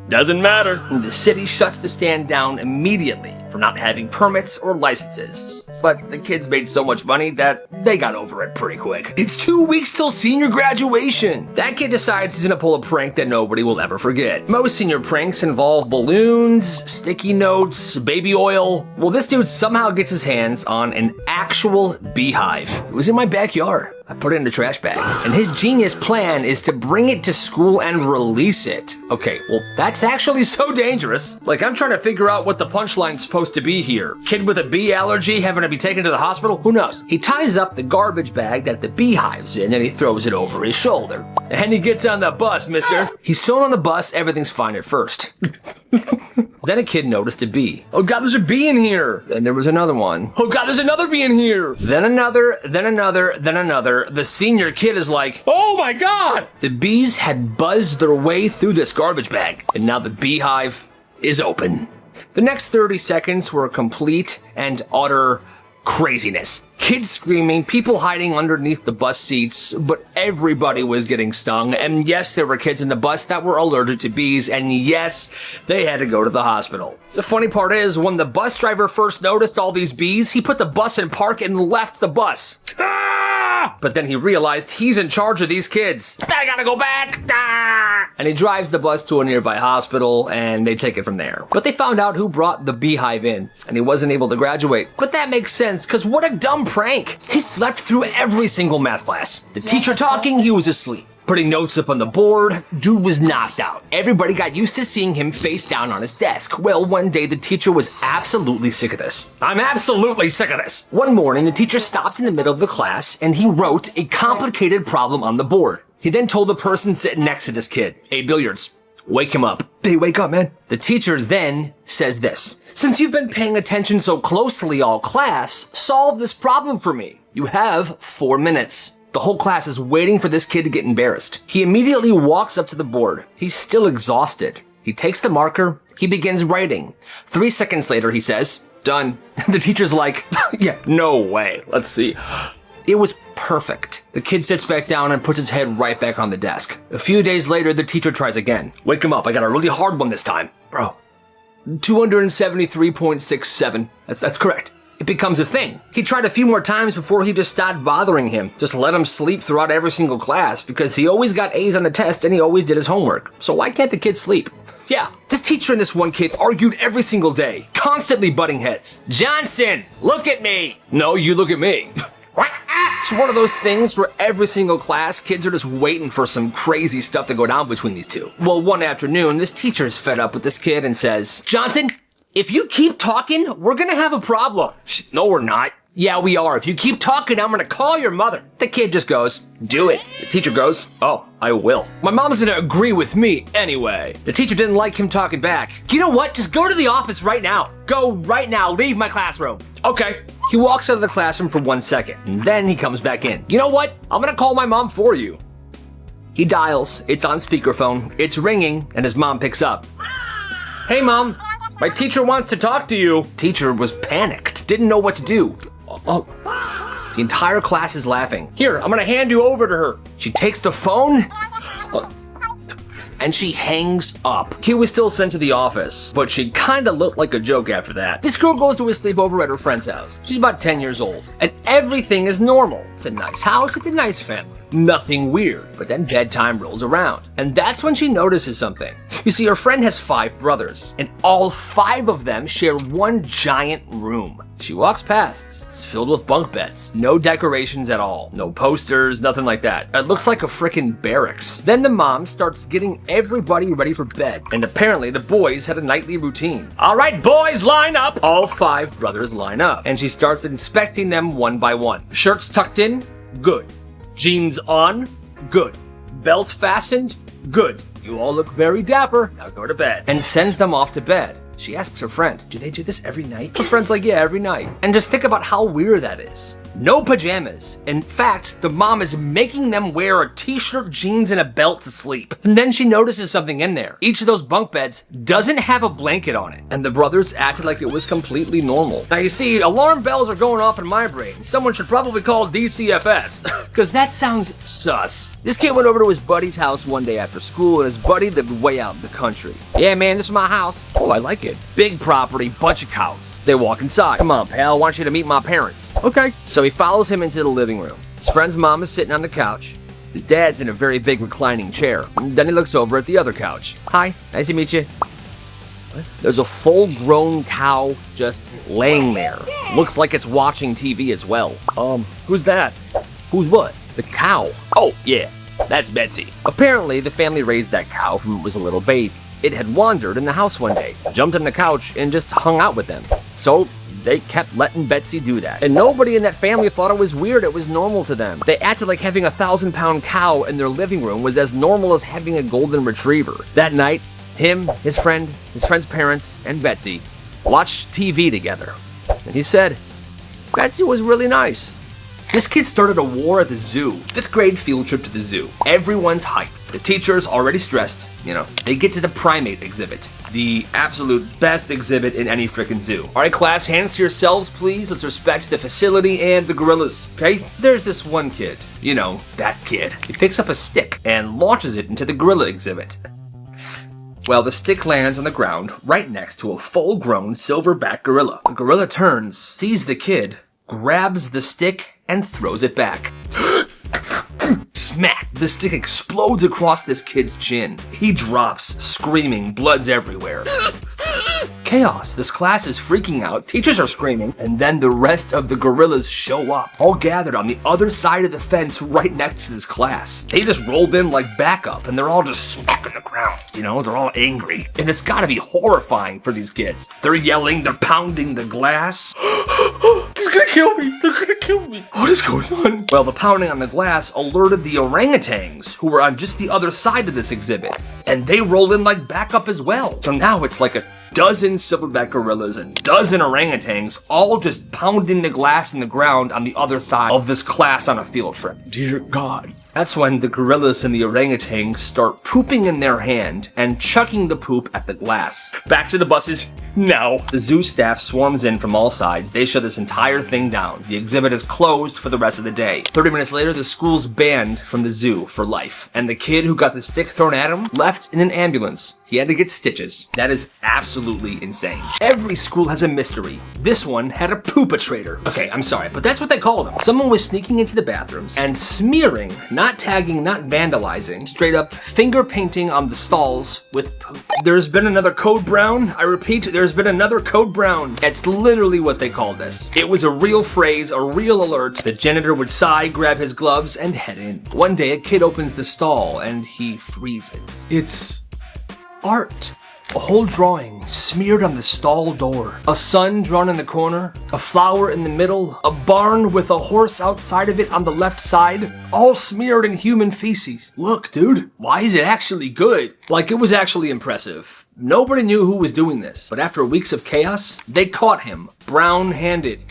doesn't matter. And the city shuts the stand down immediately for not having permits or licenses. But the kids made so much money that they got over it pretty quick. It's 2 weeks till senior graduation. That kid decides he's gonna pull a prank that nobody will ever forget. Most senior pranks involve balloons, sticky notes, baby oil. Well, this dude somehow gets his hands on an actual beehive. It was in my backyard. I put it in the trash bag. And his genius plan is to bring it to school and release it. Okay, well, that's actually so dangerous. Like, I'm trying to figure out what the punchline's supposed to be here. Kid with a bee allergy having to be taken to the hospital? Who knows? He ties up the garbage bag that the beehive's in and he throws it over his shoulder. And he gets on the bus, mister. He's thrown on the bus, everything's fine at first. Then a kid noticed a bee. Oh God, there's a bee in here. Then there was another one. Oh God, there's another bee in here. Then another, then another, then another. The senior kid is like, oh my God! The bees had buzzed their way through this garbage bag, and now the beehive is open. The next 30 seconds were complete and utter craziness. Kids screaming, people hiding underneath the bus seats, but everybody was getting stung. And yes, there were kids in the bus that were allergic to bees, and yes, they had to go to the hospital. The funny part is, when the bus driver first noticed all these bees, he put the bus in park and left the bus. But then he realized he's in charge of these kids. I gotta go back. And he drives the bus to a nearby hospital, and they take it from there. But they found out who brought the beehive in, and he wasn't able to graduate. But that makes sense, because what a dumb prank. He slept through every single math class. The teacher talking, he was asleep. Putting notes up on the board, dude was knocked out. Everybody got used to seeing him face down on his desk. Well, one day the teacher was absolutely sick of this. I'm absolutely sick of this. One morning, the teacher stopped in the middle of the class and he wrote a complicated problem on the board. He then told the person sitting next to this kid, "Hey, Billiards, wake him up." They wake up, man. The teacher then says this: "Since you've been paying attention so closely all class, solve this problem for me. You have 4 minutes." The whole class is waiting for this kid to get embarrassed. He immediately walks up to the board. He's still exhausted. He takes the marker. He begins writing. 3 seconds later, he says, "Done." The teacher's like, "Yeah, no way. Let's see." It was perfect. The kid sits back down and puts his head right back on the desk. A few days later, the teacher tries again. "Wake him up. I got a really hard one this time." Bro, 273.67. That's correct. It becomes a thing. He tried a few more times before he just stopped bothering him. Just let him sleep throughout every single class because he always got A's on the test and he always did his homework. So why can't the kid sleep? Yeah, this teacher and this one kid argued every single day, constantly butting heads. Johnson, look at me. No, you look at me. It's one of those things where every single class, kids are just waiting for some crazy stuff to go down between these two. Well, one afternoon, this teacher's fed up with this kid and says, Johnson, if you keep talking, we're gonna have a problem. No, we're not. Yeah, we are. If you keep talking, I'm gonna call your mother. The kid just goes, do it. The teacher goes, oh, I will. My mom's gonna agree with me anyway. The teacher didn't like him talking back. You know what? Just go to the office right now. Go right now. Leave my classroom. Okay. He walks out of the classroom for 1 second, and then he comes back in. You know what? I'm gonna call my mom for you. He dials. It's on speakerphone. It's ringing, and his mom picks up. Hey, Mom. My teacher wants to talk to you. Teacher was panicked. Didn't know what to do. Oh. The entire class is laughing. Here, I'm gonna hand you over to her. She takes the phone and she hangs up. He was still sent to the office, but she kinda looked like a joke after that. This girl goes to a sleepover at her friend's house. She's about 10 years old, and everything is normal. It's a nice house, it's a nice family. Nothing weird, but then bedtime rolls around, and that's when she notices something. You see, her friend has 5 brothers, and all 5 of them share one giant room. She walks past. It's filled with bunk beds. No decorations at all. No posters, nothing like that. It looks like a frickin' barracks. Then the mom starts getting everybody ready for bed, and apparently the boys had a nightly routine. All right, boys, line up. All 5 brothers line up, and she starts inspecting them one by one. Shirts tucked in? Good. Jeans on? Good. Belt fastened? Good. You all look very dapper. Now go to bed. And sends them off to bed. She asks her friend, do they do this every night? Her friend's like, yeah, every night. And just think about how weird that is. No pajamas. In fact, the mom is making them wear a t-shirt, jeans, and a belt to sleep. And then she notices something in there. Each of those bunk beds doesn't have a blanket on it. And the brothers acted like it was completely normal. Now you see, alarm bells are going off in my brain. Someone should probably call DCFS, because that sounds sus. This kid went over to his buddy's house one day after school, and his buddy lived way out in the country. Yeah, man, this is my house. Oh, I like it. Big property, bunch of cows. They walk inside. Come on, pal, I want you to meet my parents. Okay. So he follows him into the living room. His friend's mom is sitting on the couch. His dad's in a very big reclining chair. Then he looks over at the other couch. Hi, nice to meet you. What? There's a full-grown cow just laying there. Looks like it's watching TV as well. Who's that? Who's what? The cow. Oh, yeah, that's Betsy. Apparently, the family raised that cow from it was a little baby. It had wandered in the house one day, jumped on the couch, and just hung out with them. So they kept letting Betsy do that. And nobody in that family thought it was weird. It was normal to them. They acted like having a 1,000-pound cow in their living room was as normal as having a golden retriever. That night, him, his friend's parents, and Betsy watched TV together. And he said, Betsy was really nice. This kid started a war at the zoo. 5th grade field trip to the zoo. Everyone's hyped. The teacher's already stressed. You know, they get to the primate exhibit. The absolute best exhibit in any frickin' zoo. All right, class, hands to yourselves, please. Let's respect the facility and the gorillas, okay? There's this one kid. You know, that kid. He picks up a stick and launches it into the gorilla exhibit. Well, the stick lands on the ground right next to a full-grown silverback gorilla. The gorilla turns, sees the kid, grabs the stick, and throws it back. Smack! The stick explodes across this kid's chin. He drops, screaming, blood's everywhere. Chaos. This class is freaking out, teachers are screaming, and then the rest of the gorillas show up, all gathered on the other side of the fence right next to this class. They just rolled in like backup, and they're all just smacking the ground. You know, they're all angry. And it's gotta be horrifying for these kids. They're yelling, they're pounding the glass. This is gonna kill me, they're gonna kill me. What is going on? Well, the pounding on the glass alerted the orangutans, who were on just the other side of this exhibit. And they roll in like backup as well. So now it's like a dozen silverback gorillas and dozen orangutans all just pounding the glass in the ground on the other side of this class on a field trip. Dear God. That's when the gorillas and the orangutans start pooping in their hand and chucking the poop at the glass. Back to the buses, now. The zoo staff swarms in from all sides. They shut this entire thing down. The exhibit is closed for the rest of the day. 30 minutes later, the school's banned from the zoo for life. And the kid who got the stick thrown at him left in an ambulance. He had to get stitches. That is absolutely insane. Every school has a mystery. This one had a poopatrator. Okay, I'm sorry, but that's what they called him. Someone was sneaking into the bathrooms and smearing, not tagging, not vandalizing, straight up finger painting on the stalls with poop. There's been another Code Brown. I repeat, there's been another Code Brown. That's literally what they called this. It was a real phrase, a real alert. The janitor would sigh, grab his gloves, and head in. One day, a kid opens the stall and he freezes. It's art. A whole drawing smeared on the stall door. A sun drawn in the corner. A flower in the middle. A barn with a horse outside of it on the left side. All smeared in human feces. Look, dude, why is it actually good? Like, it was actually impressive. Nobody knew who was doing this, but after weeks of chaos, they caught him, brown-handed.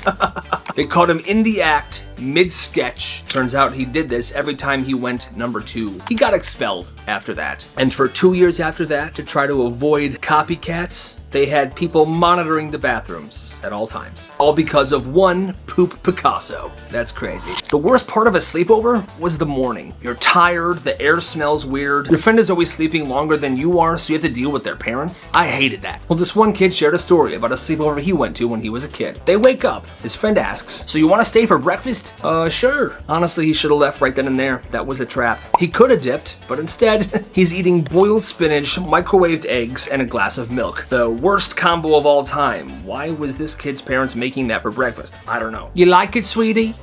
They caught him in the act, mid-sketch. Turns out he did this every time he went number 2. He got expelled after that. And for 2 years after that, to try to avoid copycats, they had people monitoring the bathrooms at all times. All because of one poop Picasso. That's crazy. The worst part of a sleepover was the morning. You're tired, the air smells weird, your friend is always sleeping longer than you are, so you have to deal with their parents. I hated that. Well, this one kid shared a story about a sleepover he went to when he was a kid. They wake up, his friend asks, "So you want to stay for breakfast?" Sure. Honestly, he should have left right then and there. That was a trap. He could have dipped, but instead, he's eating boiled spinach, microwaved eggs, and a glass of milk. The worst combo of all time. Why was this kid's parents making that for breakfast? I don't know. You like it, sweetie?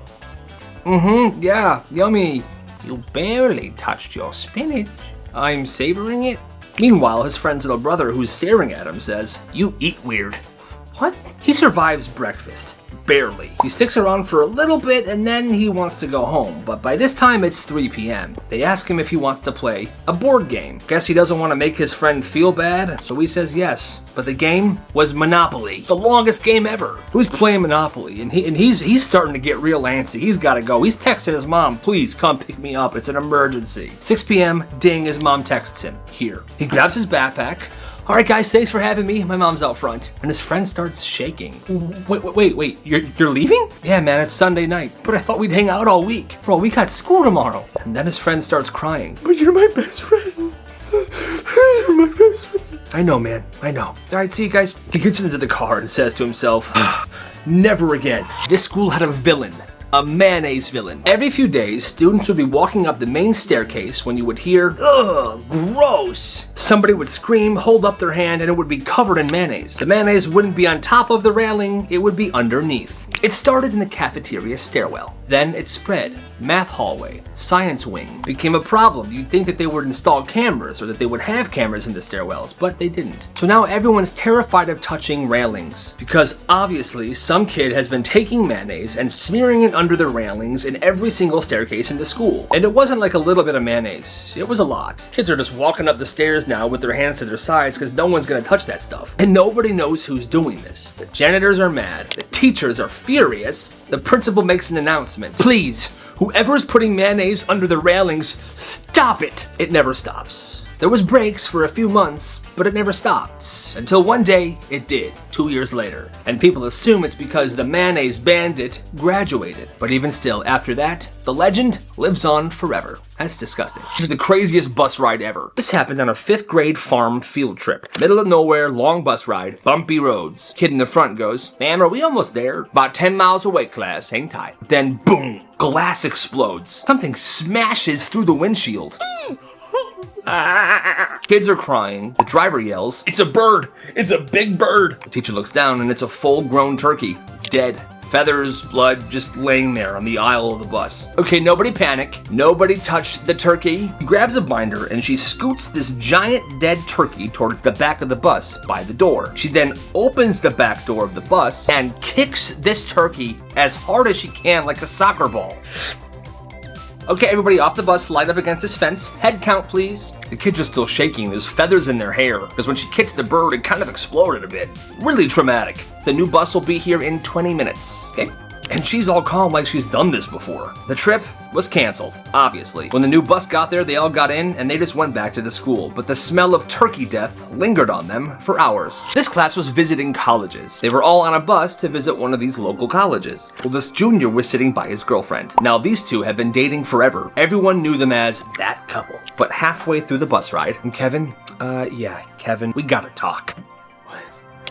Yeah, yummy. You barely touched your spinach. I'm savoring it. Meanwhile, his friend's little brother, who's staring at him, says, "You eat weird." What? He survives breakfast. Barely. He sticks around for a little bit and then he wants to go home, but by this time it's 3 p.m. They ask him if he wants to play a board game. Guess he doesn't want to make his friend feel bad, so he says yes. But the game was Monopoly. The longest game ever. Who's playing Monopoly? And he's starting to get real antsy. He's got to go. He's texting his mom, "Please come pick me up. It's an emergency." 6 p.m. Ding, his mom texts him. Here. He grabs his backpack. "All right, guys, thanks for having me. My mom's out front." And his friend starts shaking. Wait, you're leaving? "Yeah, man, it's Sunday night. But I thought we'd hang out all week. Bro, we got school tomorrow." And then his friend starts crying. "But you're my best friend. You're my best friend." "I know, man, I know. All right, see you guys." He gets into the car and says to himself, "Never again." This school had a villain. A mayonnaise villain. Every few days, students would be walking up the main staircase when you would hear, "Ugh, gross." Somebody would scream, hold up their hand, and it would be covered in mayonnaise. The mayonnaise wouldn't be on top of the railing, it would be underneath. It started in the cafeteria stairwell. Then it spread. Math hallway, science wing. Became a problem. You'd think that they would install cameras or that they would have cameras in the stairwells, but they didn't. So now everyone's terrified of touching railings because obviously some kid has been taking mayonnaise and smearing it under the railings in every single staircase in the school. And it wasn't like a little bit of mayonnaise. It was a lot. Kids are just walking up the stairs now with their hands to their sides because no one's gonna touch that stuff. And nobody knows who's doing this. The janitors are mad. The teachers are furious. The principal makes an announcement. "Please, whoever's putting mayonnaise under the railings, stop it!" It never stops. There was breaks for a few months, but it never stopped. Until one day, it did, 2 years later. And people assume it's because the mayonnaise bandit graduated. But even still, after that, the legend lives on forever. That's disgusting. This is the craziest bus ride ever. This happened on a 5th grade farm field trip. Middle of nowhere, long bus ride, bumpy roads. Kid in the front goes, "Ma'am, are we almost there?" "About 10 miles away, class, hang tight." Then boom, glass explodes. Something smashes through the windshield. Kids are crying. The driver yells, "It's a bird! It's a big bird!" The teacher looks down and it's a full-grown turkey. Dead. Feathers, blood, just laying there on the aisle of the bus. Okay, nobody panic. Nobody touched the turkey. She grabs a binder and she scoots this giant dead turkey towards the back of the bus by the door. She then opens the back door of the bus and kicks this turkey as hard as she can like a soccer ball. Okay, everybody off the bus, line up against this fence. Head count, please. The kids are still shaking. There's feathers in their hair because when she kicked the bird, it kind of exploded a bit. Really traumatic. The new bus will be here in 20 minutes, okay? And she's all calm like she's done this before. The trip, was canceled, obviously. When the new bus got there, they all got in and they just went back to the school, but the smell of turkey death lingered on them for hours. This class was visiting colleges. They were all on a bus to visit one of these local colleges. Well, this junior was sitting by his girlfriend. Now, these two have been dating forever. Everyone knew them as that couple. But halfway through the bus ride, and Kevin, we gotta talk.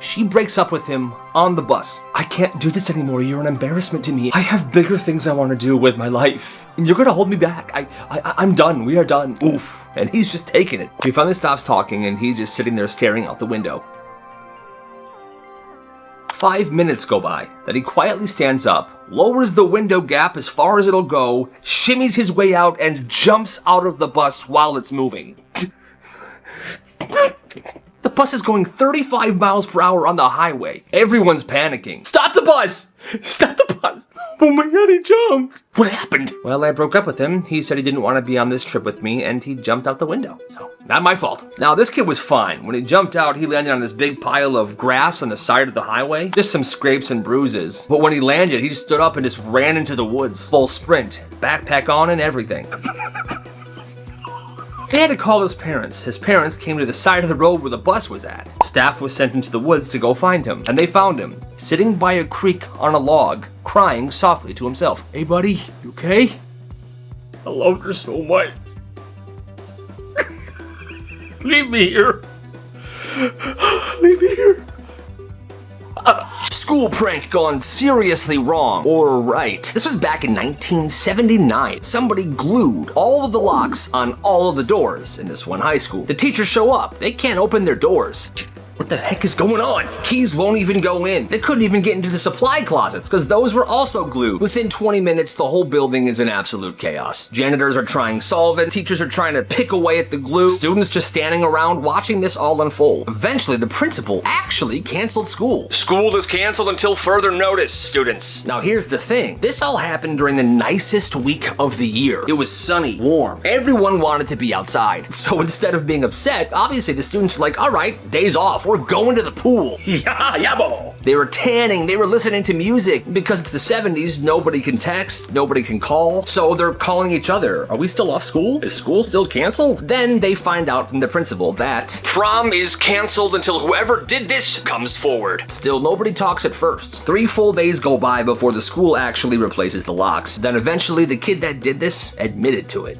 She breaks up with him on the bus. I can't do this anymore. You're an embarrassment to me. I have bigger things I want to do with my life. And you're gonna hold me back. I'm done. We are done. Oof. And he's just taking it. She finally stops talking and he's just sitting there staring out the window. 5 minutes go by. Then he quietly stands up, lowers the window gap as far as it'll go, shimmies his way out, and jumps out of the bus while it's moving. The bus is going 35 miles per hour on the highway. Everyone's panicking. Stop the bus! Stop the bus! Oh my god, he jumped! What happened? Well, I broke up with him. He said he didn't want to be on this trip with me, and he jumped out the window. So, not my fault. Now, this kid was fine. When he jumped out, he landed on this big pile of grass on the side of the highway. Just some scrapes and bruises. But when he landed, he just stood up and just ran into the woods. Full sprint. Backpack on and everything. They had to call his parents. His parents came to the side of the road where the bus was at. Staff was sent into the woods to go find him, and they found him, sitting by a creek on a log, crying softly to himself. Hey buddy, you okay? I loved her so much. Leave me here. Leave me here. School prank gone seriously wrong, or right. This was back in 1979. Somebody glued all of the locks on all of the doors in this one high school. The teachers show up. They can't open their doors. What the heck is going on? Keys won't even go in. They couldn't even get into the supply closets because those were also glued. Within 20 minutes, the whole building is in absolute chaos. Janitors are trying solvent. Teachers are trying to pick away at the glue. Students just standing around watching this all unfold. Eventually, the principal actually canceled school. School is canceled until further notice, students. Now, here's the thing. This all happened during the nicest week of the year. It was sunny, warm. Everyone wanted to be outside. So instead of being upset, obviously the students were like, all right, days off. We're going to the pool. Yeah, bo. They were tanning, they were listening to music. Because it's the 70s, nobody can text, nobody can call, so they're calling each other. Are we still off school? Is school still canceled? Then they find out from the principal that prom is canceled until whoever did this comes forward. Still, nobody talks at first. 3 full days go by before the school actually replaces the locks. Then eventually the kid that did this admitted to it.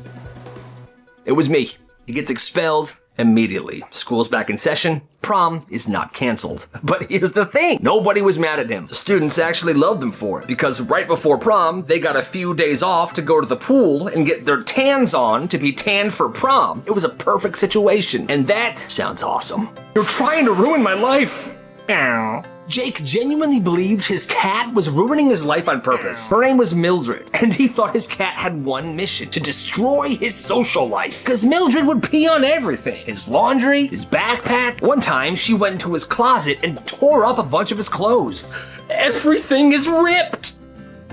It was me. He gets expelled immediately. School's back in session. Prom is not canceled. But here's the thing. Nobody was mad at him. The students actually loved him for it because right before prom, they got a few days off to go to the pool and get their tans on to be tanned for prom. It was a perfect situation. And that sounds awesome. You're trying to ruin my life. Ow. Jake genuinely believed his cat was ruining his life on purpose. Her name was Mildred, and he thought his cat had one mission: to destroy his social life. Because Mildred would pee on everything. His laundry, his backpack. One time, she went into his closet and tore up a bunch of his clothes. Everything is ripped!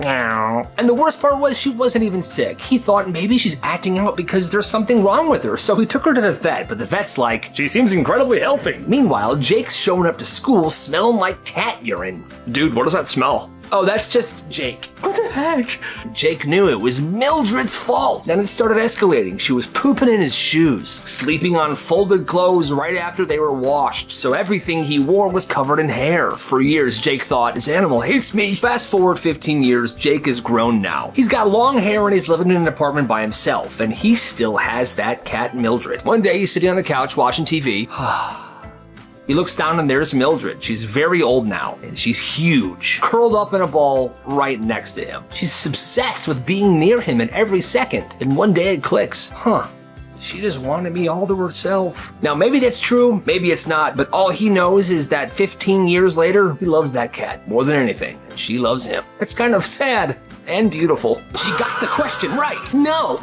And the worst part was she wasn't even sick. He thought maybe she's acting out because there's something wrong with her, so he took her to the vet, but the vet's like, she seems incredibly healthy. Meanwhile, Jake's showing up to school smelling like cat urine. Dude, what does that smell? Oh, that's just Jake. What the heck? Jake knew it was Mildred's fault. Then it started escalating. She was pooping in his shoes, sleeping on folded clothes right after they were washed, so everything he wore was covered in hair. For years, Jake thought, this animal hates me. Fast forward 15 years, Jake is grown now. He's got long hair and he's living in an apartment by himself, and he still has that cat Mildred. One day, he's sitting on the couch watching TV. He looks down and there's Mildred. She's very old now, and she's huge, curled up in a ball right next to him. She's obsessed with being near him in every second, and one day it clicks. She just wanted me all to herself. Now, maybe that's true, maybe it's not, but all he knows is that 15 years later, he loves that cat more than anything, and she loves him. It's kind of sad and beautiful. She got the question right. No,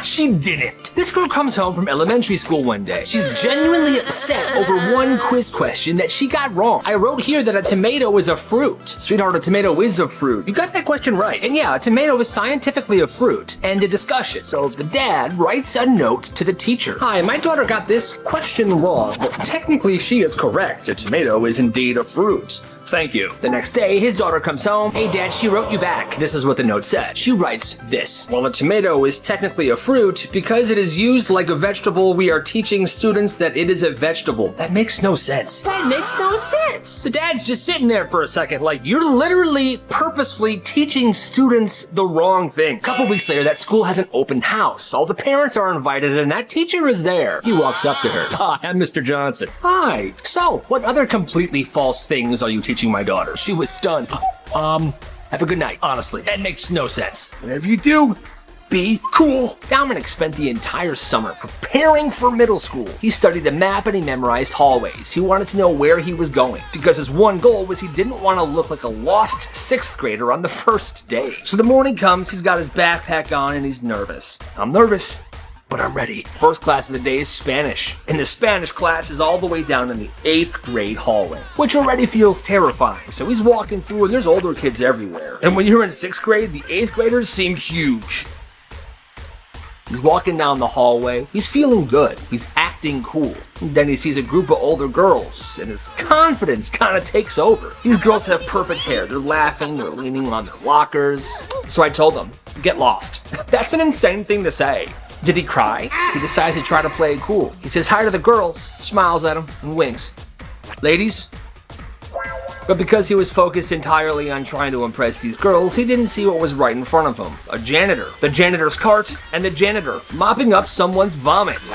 she didn't. This girl comes home from elementary school one day. She's genuinely upset over one quiz question that she got wrong. I wrote here that a tomato is a fruit. Sweetheart, a tomato is a fruit. You got that question right. And yeah, a tomato is scientifically a fruit. End of discussion. So the dad writes a note to the teacher. Hi, my daughter got this question wrong, but technically she is correct. A tomato is indeed a fruit. thank you. The next day, his daughter comes home. Hey, Dad, she wrote you back. This is what the note said. She writes this. While a tomato is technically a fruit, because it is used like a vegetable, we are teaching students that it is a vegetable. That makes no sense. That makes no sense. The dad's just sitting there for a second, like, you're literally purposefully teaching students the wrong thing. A couple weeks later, that school has an open house. All the parents are invited, and that teacher is there. He walks up to her. Hi, I'm Mr. Johnson. Hi. So, what other completely false things are you teaching my daughter? She was stunned. Have a good night. Honestly, that makes no sense. Whatever you do, be cool. Dominic spent the entire summer preparing for middle school. He studied the map and he memorized hallways. He wanted to know where he was going because his one goal was he didn't want to look like a lost 6th grader on the first day. So the morning comes, he's got his backpack on and he's nervous. I'm nervous, but I'm ready. First class of the day is Spanish, and the Spanish class is all the way down in the 8th grade hallway, which already feels terrifying. So he's walking through and there's older kids everywhere. And when you're in 6th grade, the 8th graders seem huge. He's walking down the hallway. He's feeling good. He's acting cool. And then he sees a group of older girls, and his confidence kind of takes over. These girls have perfect hair. They're laughing. They're leaning on their lockers. So I told them, get lost. That's an insane thing to say. Did he cry? He decides to try to play it cool. He says hi to the girls, smiles at them, and winks. Ladies? But because he was focused entirely on trying to impress these girls, he didn't see what was right in front of him. A janitor, the janitor's cart, and the janitor mopping up someone's vomit.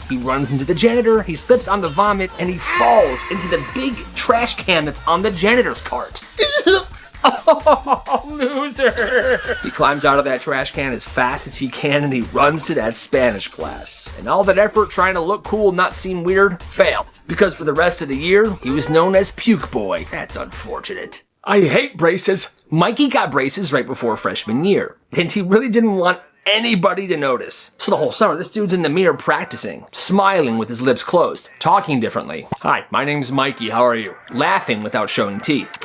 He runs into the janitor, he slips on the vomit, and he falls into the big trash can that's on the janitor's cart. Oh, loser! He climbs out of that trash can as fast as he can and he runs to that Spanish class. And all that effort trying to look cool, not seem weird, failed. Because for the rest of the year, he was known as Puke Boy. That's unfortunate. I hate braces. Mikey got braces right before freshman year, and he really didn't want anybody to notice. So the whole summer, this dude's in the mirror practicing, smiling with his lips closed, talking differently. Hi, my name's Mikey, how are you? Laughing without showing teeth.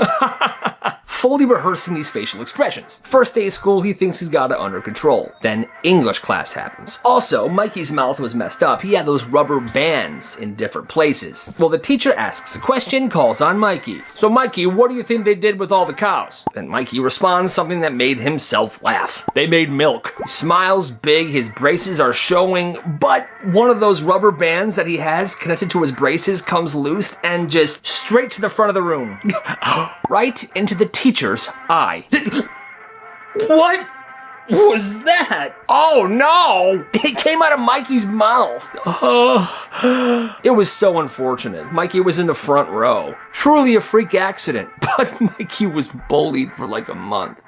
Fully rehearsing these facial expressions. First day of school, he thinks he's got it under control. Then English class happens. Also, Mikey's mouth was messed up. He had those rubber bands in different places. Well, the teacher asks a question, calls on Mikey. So Mikey, what do you think they did with all the cows? And Mikey responds something that made himself laugh. They made milk. He smiles big, his braces are showing, but one of those rubber bands that he has connected to his braces comes loose and just straight to the front of the room. Right into the teacher's eye. What was that? Oh no! It came out of Mikey's mouth. It was so unfortunate. Mikey was in the front row. Truly a freak accident, but Mikey was bullied for like a month.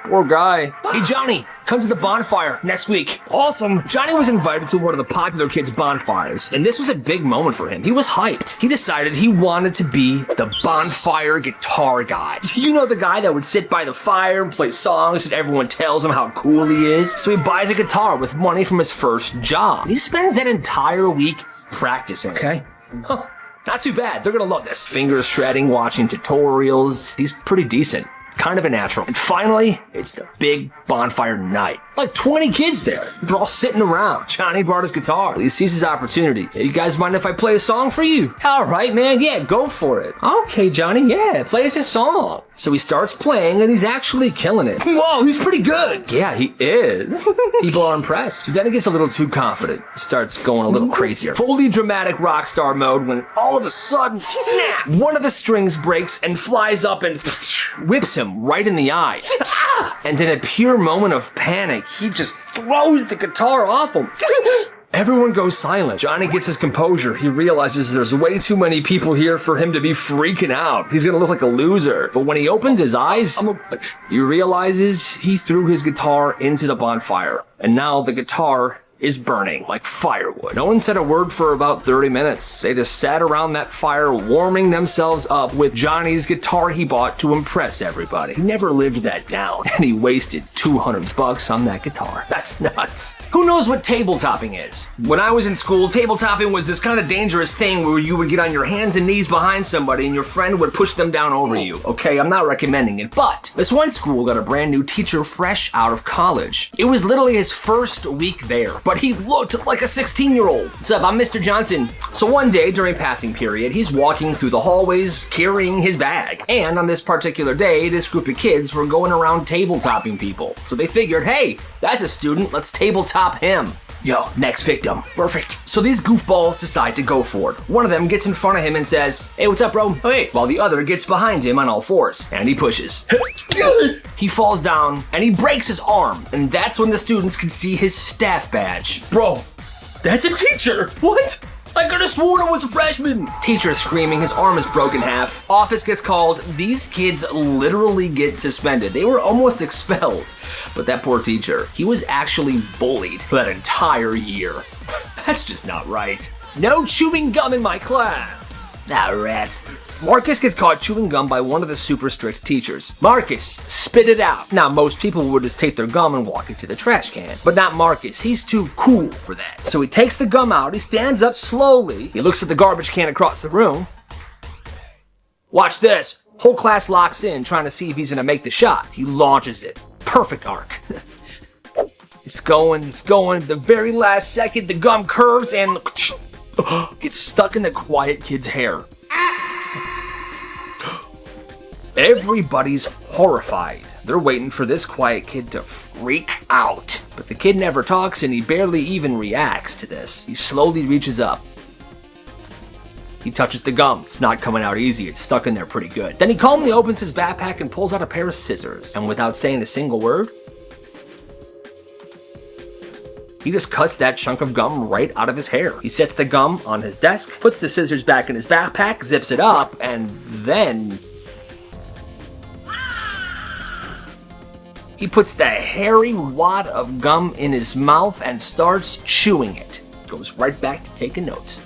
Poor guy. Hey Johnny, come to the bonfire next week. Awesome. Johnny was invited to one of the popular kids' bonfires, and this was a big moment for him. He was hyped. He decided he wanted to be the bonfire guitar guy. You know, the guy that would sit by the fire and play songs and everyone tells him how cool he is. So he buys a guitar with money from his first job. He spends that entire week practicing, okay? Huh. Not too bad. They're gonna love this. Fingers shredding, watching tutorials. He's pretty decent. Kind of a natural. And finally, it's the big bonfire night. Like 20 kids there. They're all sitting around. Johnny brought his guitar. He sees his opportunity. Hey, you guys mind if I play a song for you? All right, man. Yeah, go for it. Okay, Johnny. Yeah, play us a song. So he starts playing, and he's actually killing it. Whoa, he's pretty good. Yeah, he is. People are impressed. Then he gets a little too confident. Starts going a little crazier. Fully dramatic rock star mode when all of a sudden, snap! One of the strings breaks and flies up and whips him right in the eye. And in a pure moment of panic, he just throws the guitar off him. Everyone goes silent. Johnny gets his composure. He realizes there's way too many people here for him to be freaking out. He's gonna look like a loser. But when he opens his eyes, he realizes he threw his guitar into the bonfire. And now the guitar is burning like firewood. No one said a word for about 30 minutes. They just sat around that fire warming themselves up with Johnny's guitar he bought to impress everybody. He never lived that down, and he wasted $200 on that guitar. That's nuts. Who knows what tabletopping is? When I was in school, tabletopping was this kind of dangerous thing where you would get on your hands and knees behind somebody and your friend would push them down over you. Okay, I'm not recommending it, but this one school got a brand new teacher fresh out of college. It was literally his first week there, but but he looked like a 16-year-old. What's up, I'm Mr. Johnson. So one day during passing period, he's walking through the hallways carrying his bag. And on this particular day, this group of kids were going around tabletopping people. So they figured, hey, that's a student, let's tabletop him. Yo, next victim. Perfect. So these goofballs decide to go for it. One of them gets in front of him and says, hey, what's up, bro? Hey. While the other gets behind him on all fours, and he pushes. He falls down, and he breaks his arm, and that's when the students can see his staff badge. Bro, that's a teacher. What? I could have sworn it was a freshman. Teacher is screaming, his arm is broken half. Office gets called. These kids literally get suspended. They were almost expelled. But that poor teacher, he was actually bullied for that entire year. That's just not right. No chewing gum in my class. Ah, rats. Marcus gets caught chewing gum by one of the super strict teachers. Marcus, spit it out. Now, most people would just take their gum and walk it to the trash can, but not Marcus. He's too cool for that. So he takes the gum out, he stands up slowly, he looks at the garbage can across the room. Watch this. Whole class locks in, trying to see if he's gonna make the shot. He launches it. Perfect arc. It's going. The very last second, the gum curves and gets stuck in the quiet kid's hair. Everybody's horrified. They're waiting for this quiet kid to freak out. But the kid never talks and he barely even reacts to this. He slowly reaches up. He touches the gum. It's not coming out easy. It's stuck in there pretty good. Then he calmly opens his backpack and pulls out a pair of scissors. And without saying a single word, he just cuts that chunk of gum right out of his hair. He sets the gum on his desk, puts the scissors back in his backpack, zips it up, and then he puts the hairy wad of gum in his mouth and starts chewing it. Goes right back to taking notes.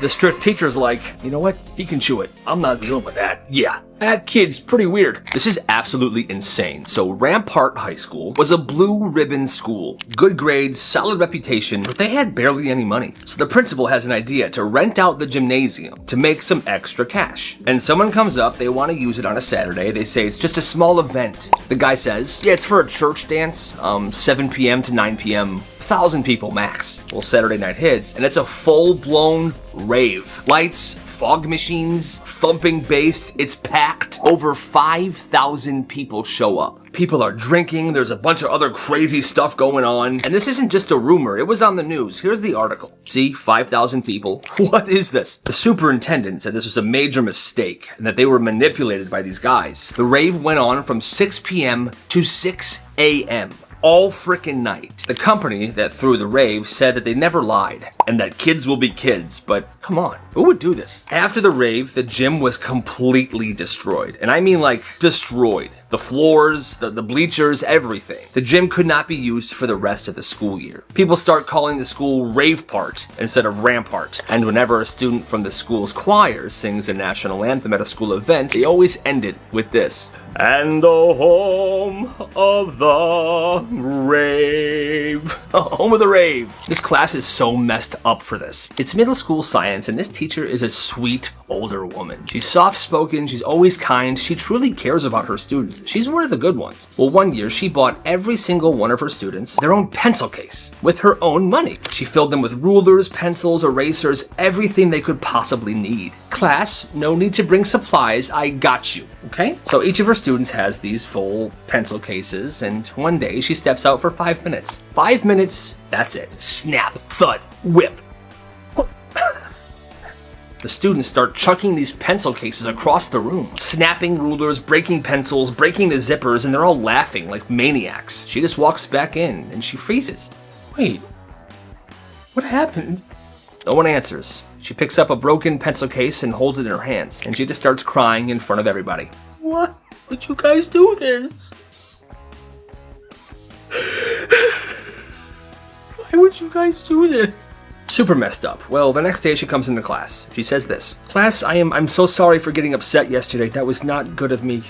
The strict teacher's like, you know what? He can chew it. I'm not dealing with that. Yeah, that kid's pretty weird. This is absolutely insane. So Rampart High School was a blue ribbon school. Good grades, solid reputation, but they had barely any money. So the principal has an idea to rent out the gymnasium to make some extra cash. And someone comes up, they want to use it on a Saturday. They say it's just a small event. The guy says, yeah, it's for a church dance, 7 p.m. to 9 p.m., 1,000 people max. Well, Saturday night hits, and it's a full-blown rave. Lights, fog machines, thumping bass, it's packed. Over 5,000 people show up. People are drinking, there's a bunch of other crazy stuff going on. And this isn't just a rumor, it was on the news. Here's the article. See, 5,000 people. What is this? The superintendent said this was a major mistake and that they were manipulated by these guys. The rave went on from 6 p.m. to 6 a.m. all frickin' night. The company that threw the rave said that they never lied and that kids will be kids, but come on, who would do this? After the rave, the gym was completely destroyed. And I mean like destroyed. The floors, the bleachers, everything. The gym could not be used for the rest of the school year. People start calling the school Ravepart instead of Rampart. And whenever a student from the school's choir sings the national anthem at a school event, they always end it with this. And the home of the rave. Home of the rave. This class is so messed up for this. It's middle school science and this teacher is a sweet older woman. She's soft-spoken, she's always kind, she truly cares about her students. She's one of the good ones. Well, one year she bought every single one of her students their own pencil case with her own money. She filled them with rulers, pencils, erasers, everything they could possibly need. Class, no need to bring supplies, I got you, okay? So each of her students has these full pencil cases, and one day she steps out for 5 minutes. 5 minutes, that's it. Snap, thud, whip. The students start chucking these pencil cases across the room, snapping rulers, breaking pencils, breaking the zippers, and they're all laughing like maniacs. She just walks back in and she freezes. Wait, what happened? No one answers. She picks up a broken pencil case and holds it in her hands, and she just starts crying in front of everybody. What? Would you guys do this? Why would you guys do this? Super messed up. Well, the next day she comes into class. She says this. Class, I'm so sorry for getting upset yesterday. That was not good of me.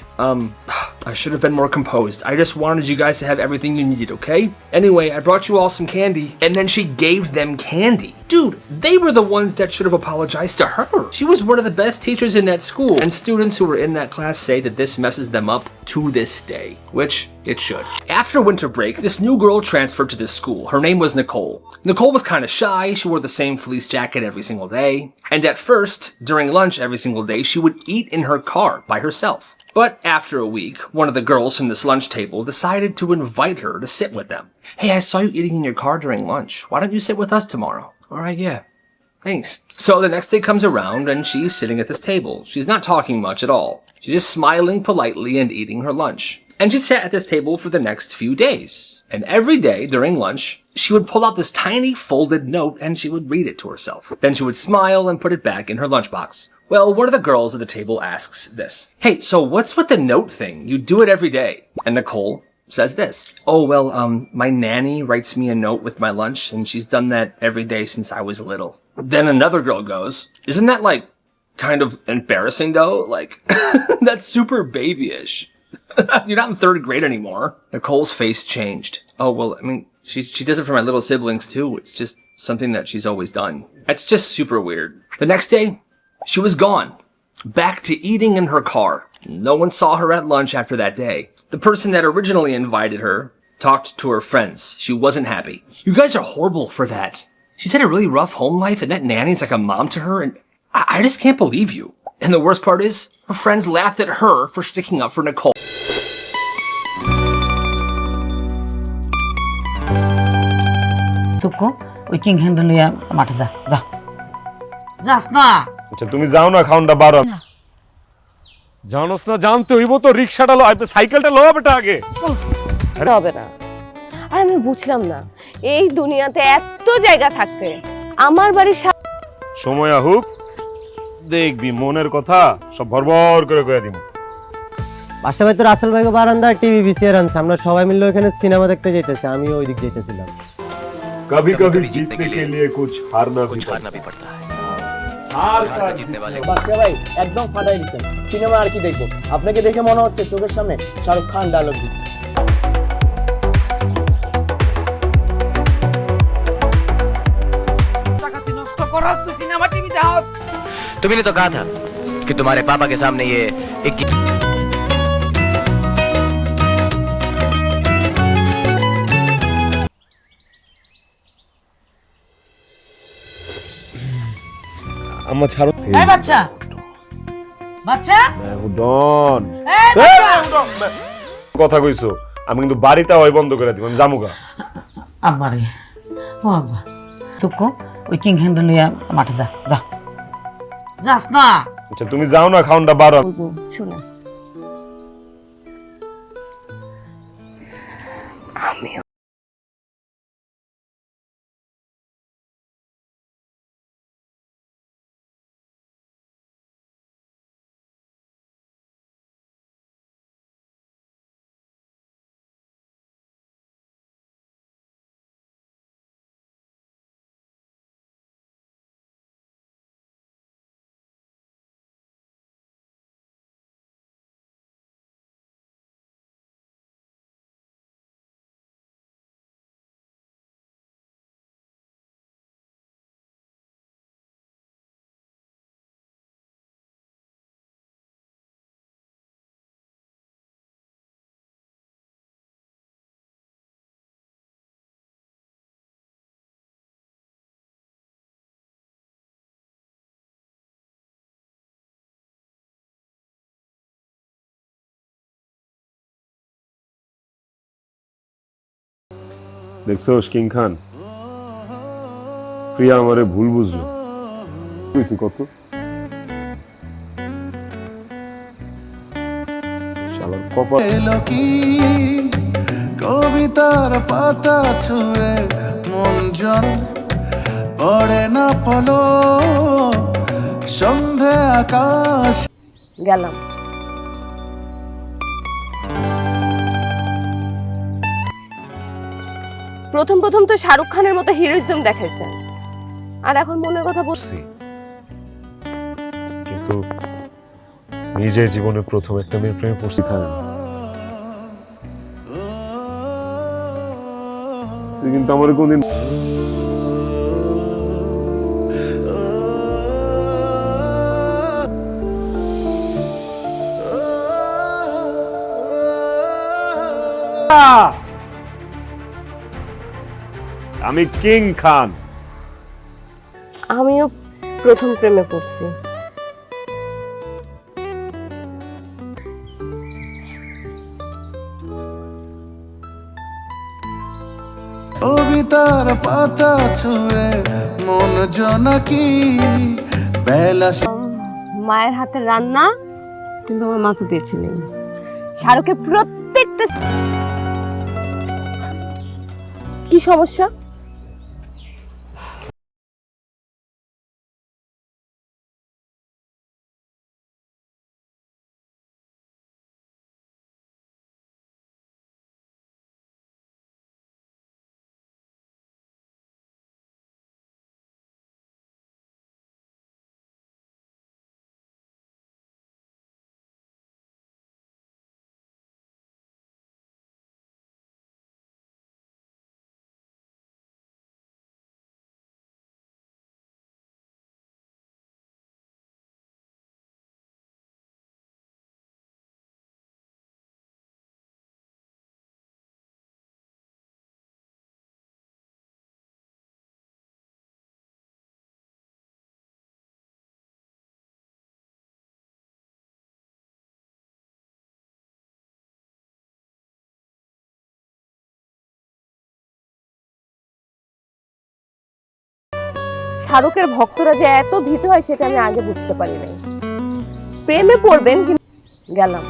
I should have been more composed. I just wanted you guys to have everything you needed, okay? Anyway, I brought you all some candy, and then she gave them candy. Dude, they were the ones that should have apologized to her. She was one of the best teachers in that school, and students who were in that class say that this messes them up to this day, which it should. After winter break, this new girl transferred to this school. Her name was Nicole. Nicole was kind of shy. She wore the same fleece jacket every single day. And at first, during lunch every single day, she would eat in her car by herself. But after a week, one of the girls from this lunch table decided to invite her to sit with them. Hey, I saw you eating in your car during lunch. Why don't you sit with us tomorrow? All right, yeah. Thanks. So the next day comes around and she's sitting at this table. She's not talking much at all. She's just smiling politely and eating her lunch. And she sat at this table for the next few days. And every day during lunch, she would pull out this tiny folded note and she would read it to herself. Then she would smile and put it back in her lunchbox. Well, one of the girls at the table asks this. Hey, so what's with the note thing? You do it every day. And Nicole says this. Oh, well, my nanny writes me a note with my lunch, and she's done that every day since I was little. Then another girl goes, isn't that, like, kind of embarrassing, though? Like, that's super babyish. You're not in third grade anymore. Nicole's face changed. Oh, well, I mean, she does it for my little siblings, too. It's just something that she's always done. It's just super weird. The next day, she was gone. Back to eating in her car. No one saw her at lunch after that day. The person that originally invited her talked to her friends. She wasn't happy. You guys are horrible for that. She's had a really rough home life, and that nanny's like a mom to her, and I just can't believe you. And the worst part is, her friends laughed at her for sticking up for Nicole. তুকো ওই king handle লইয়া মাঠে যা যা যাস না আচ্ছা তুমি যাও না খাউনটা বারো জানোস না জানতে হইব তো রিকশাটা লো সাইকেলটা লো বেটা আগে হবে না। আর আমি বুঝলাম না এই দুনিয়াতে এত জায়গা থাকতে আমার বাড়ির সময় আহুক দেখবি মনের কথা সব ভরভর করে কইয়া দিব। পাশাপাশি তো রাসেল ভাইকে বারান্দায় টিভি ভিসিআর আনছে, আমরা সবাই মিলে ওখানে সিনেমা দেখতে যেতেছি, আমি ওই দিক যেতেছিলাম। कभी कभी जीतने के लिए कुछ हारना भी पड़ता है। বাচ্চা ভাই একদম ফাটাই দিচ্ছেন। সিনেমা আর কি দেখবো, আপনাকে দেখে মনে হচ্ছে চোখের সামনে শাহরুখ খান ডায়লগ দিচ্ছে। तुमने तो कहा था कि तुम्हारे पापा के सामने ये एक আম্মা ছাড়ো এই বাচ্চা বাচ্চা ডন এই বাচ্চা কথা কইছো আমি কিন্তু বাড়িতে ওই বন্ধ করে দিব, আমি জামুগা। আব্বারে ও আব্বা তুকো ওই কিং হ্যান্ডেল লইয়া মাঠে যা যা যাস না আচ্ছা তুমি যাও না খাউনটা বারো শোনা দেখছোস কিং খান প্রিয়া আমারে ভুল বুঝলো বুঝছি কত শালার কপাল কবিতার পাতা ছুঁয়ে মন জন পড়ে না পলো সন্ধে আকাশ গেলাম। প্রথম প্রথম তো শাহরুখ খানের মতো হিরোইজম দেখাইছেন, আর এখন মনের কথা বলছি। কিন্তু নিজের জীবনে প্রথম একটা মেয়ের প্রেমে পড়ছি খান তুই কিন্তু আমার কোনদিন আমি কিং খান। আমিও প্রথম প্রেমে পড়ছি। কবিতার পাতা ছুঁয়ে মন জনকি বেলা মায়ের হাতের রান্না কিন্তু আমার মা তো দিয়েছিলেন। শাহরুখের প্রত্যেকটা কি সমস্যা? শাহরুখের ভক্তরা যে এত ভীত হয় সেটা আমি আগে বুঝতে পারি নাই। প্রেমে পড়বেন কিন্তু গেলাম।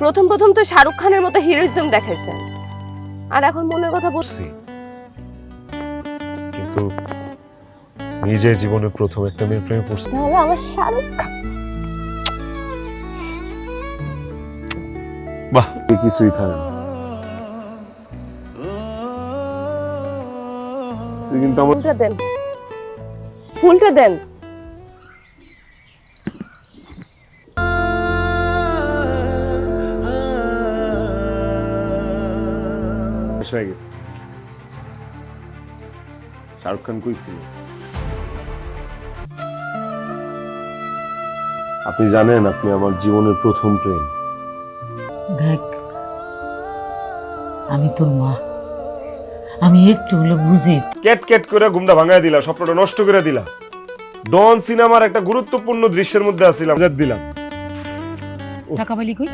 প্রথম প্রথম তো শাহরুখ খানের মতো হিরোইজম দেখাইছেন, আর এখন মনের কথা বলছি। কিন্তু নিজের জীবনে প্রথম একটা মেয়ের প্রেমে পড়ছি। তাহলে আমার শাহরুখ খান। বাহ, কিছুই থাকে না। তুই কিন্তু আমার ফুলটা দেন, ফুলটা দেন। হয়ে গেছে। শাহরুখ খান কইছিল আপনি জানেন আপনি আমার জীবনের প্রথম প্রেম। দেখ, আমি তোর মা, আমি একটু হলে বুঝি। ক্যাট ক্যাট করে ঘুমটা ভাঙায় দিলা, স্বপ্নটা নষ্ট করে দিলা। ডন সিনেমার একটা গুরুত্বপূর্ণ দৃশ্যের মধ্যে আছিলাম, দিলাম। টাকা পাইলি কই?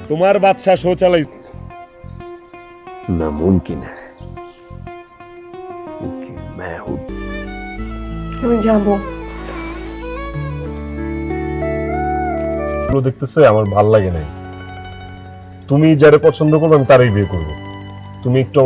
তোমার বাদশা শো চালাই না মুমকিন मैं हूं। আমি যাবো। দেখতেছে আমার ভাল লাগে নাই। তুমি যারে পছন্দ করবে আমি তারই বিয়ে করবো। তুমি একটু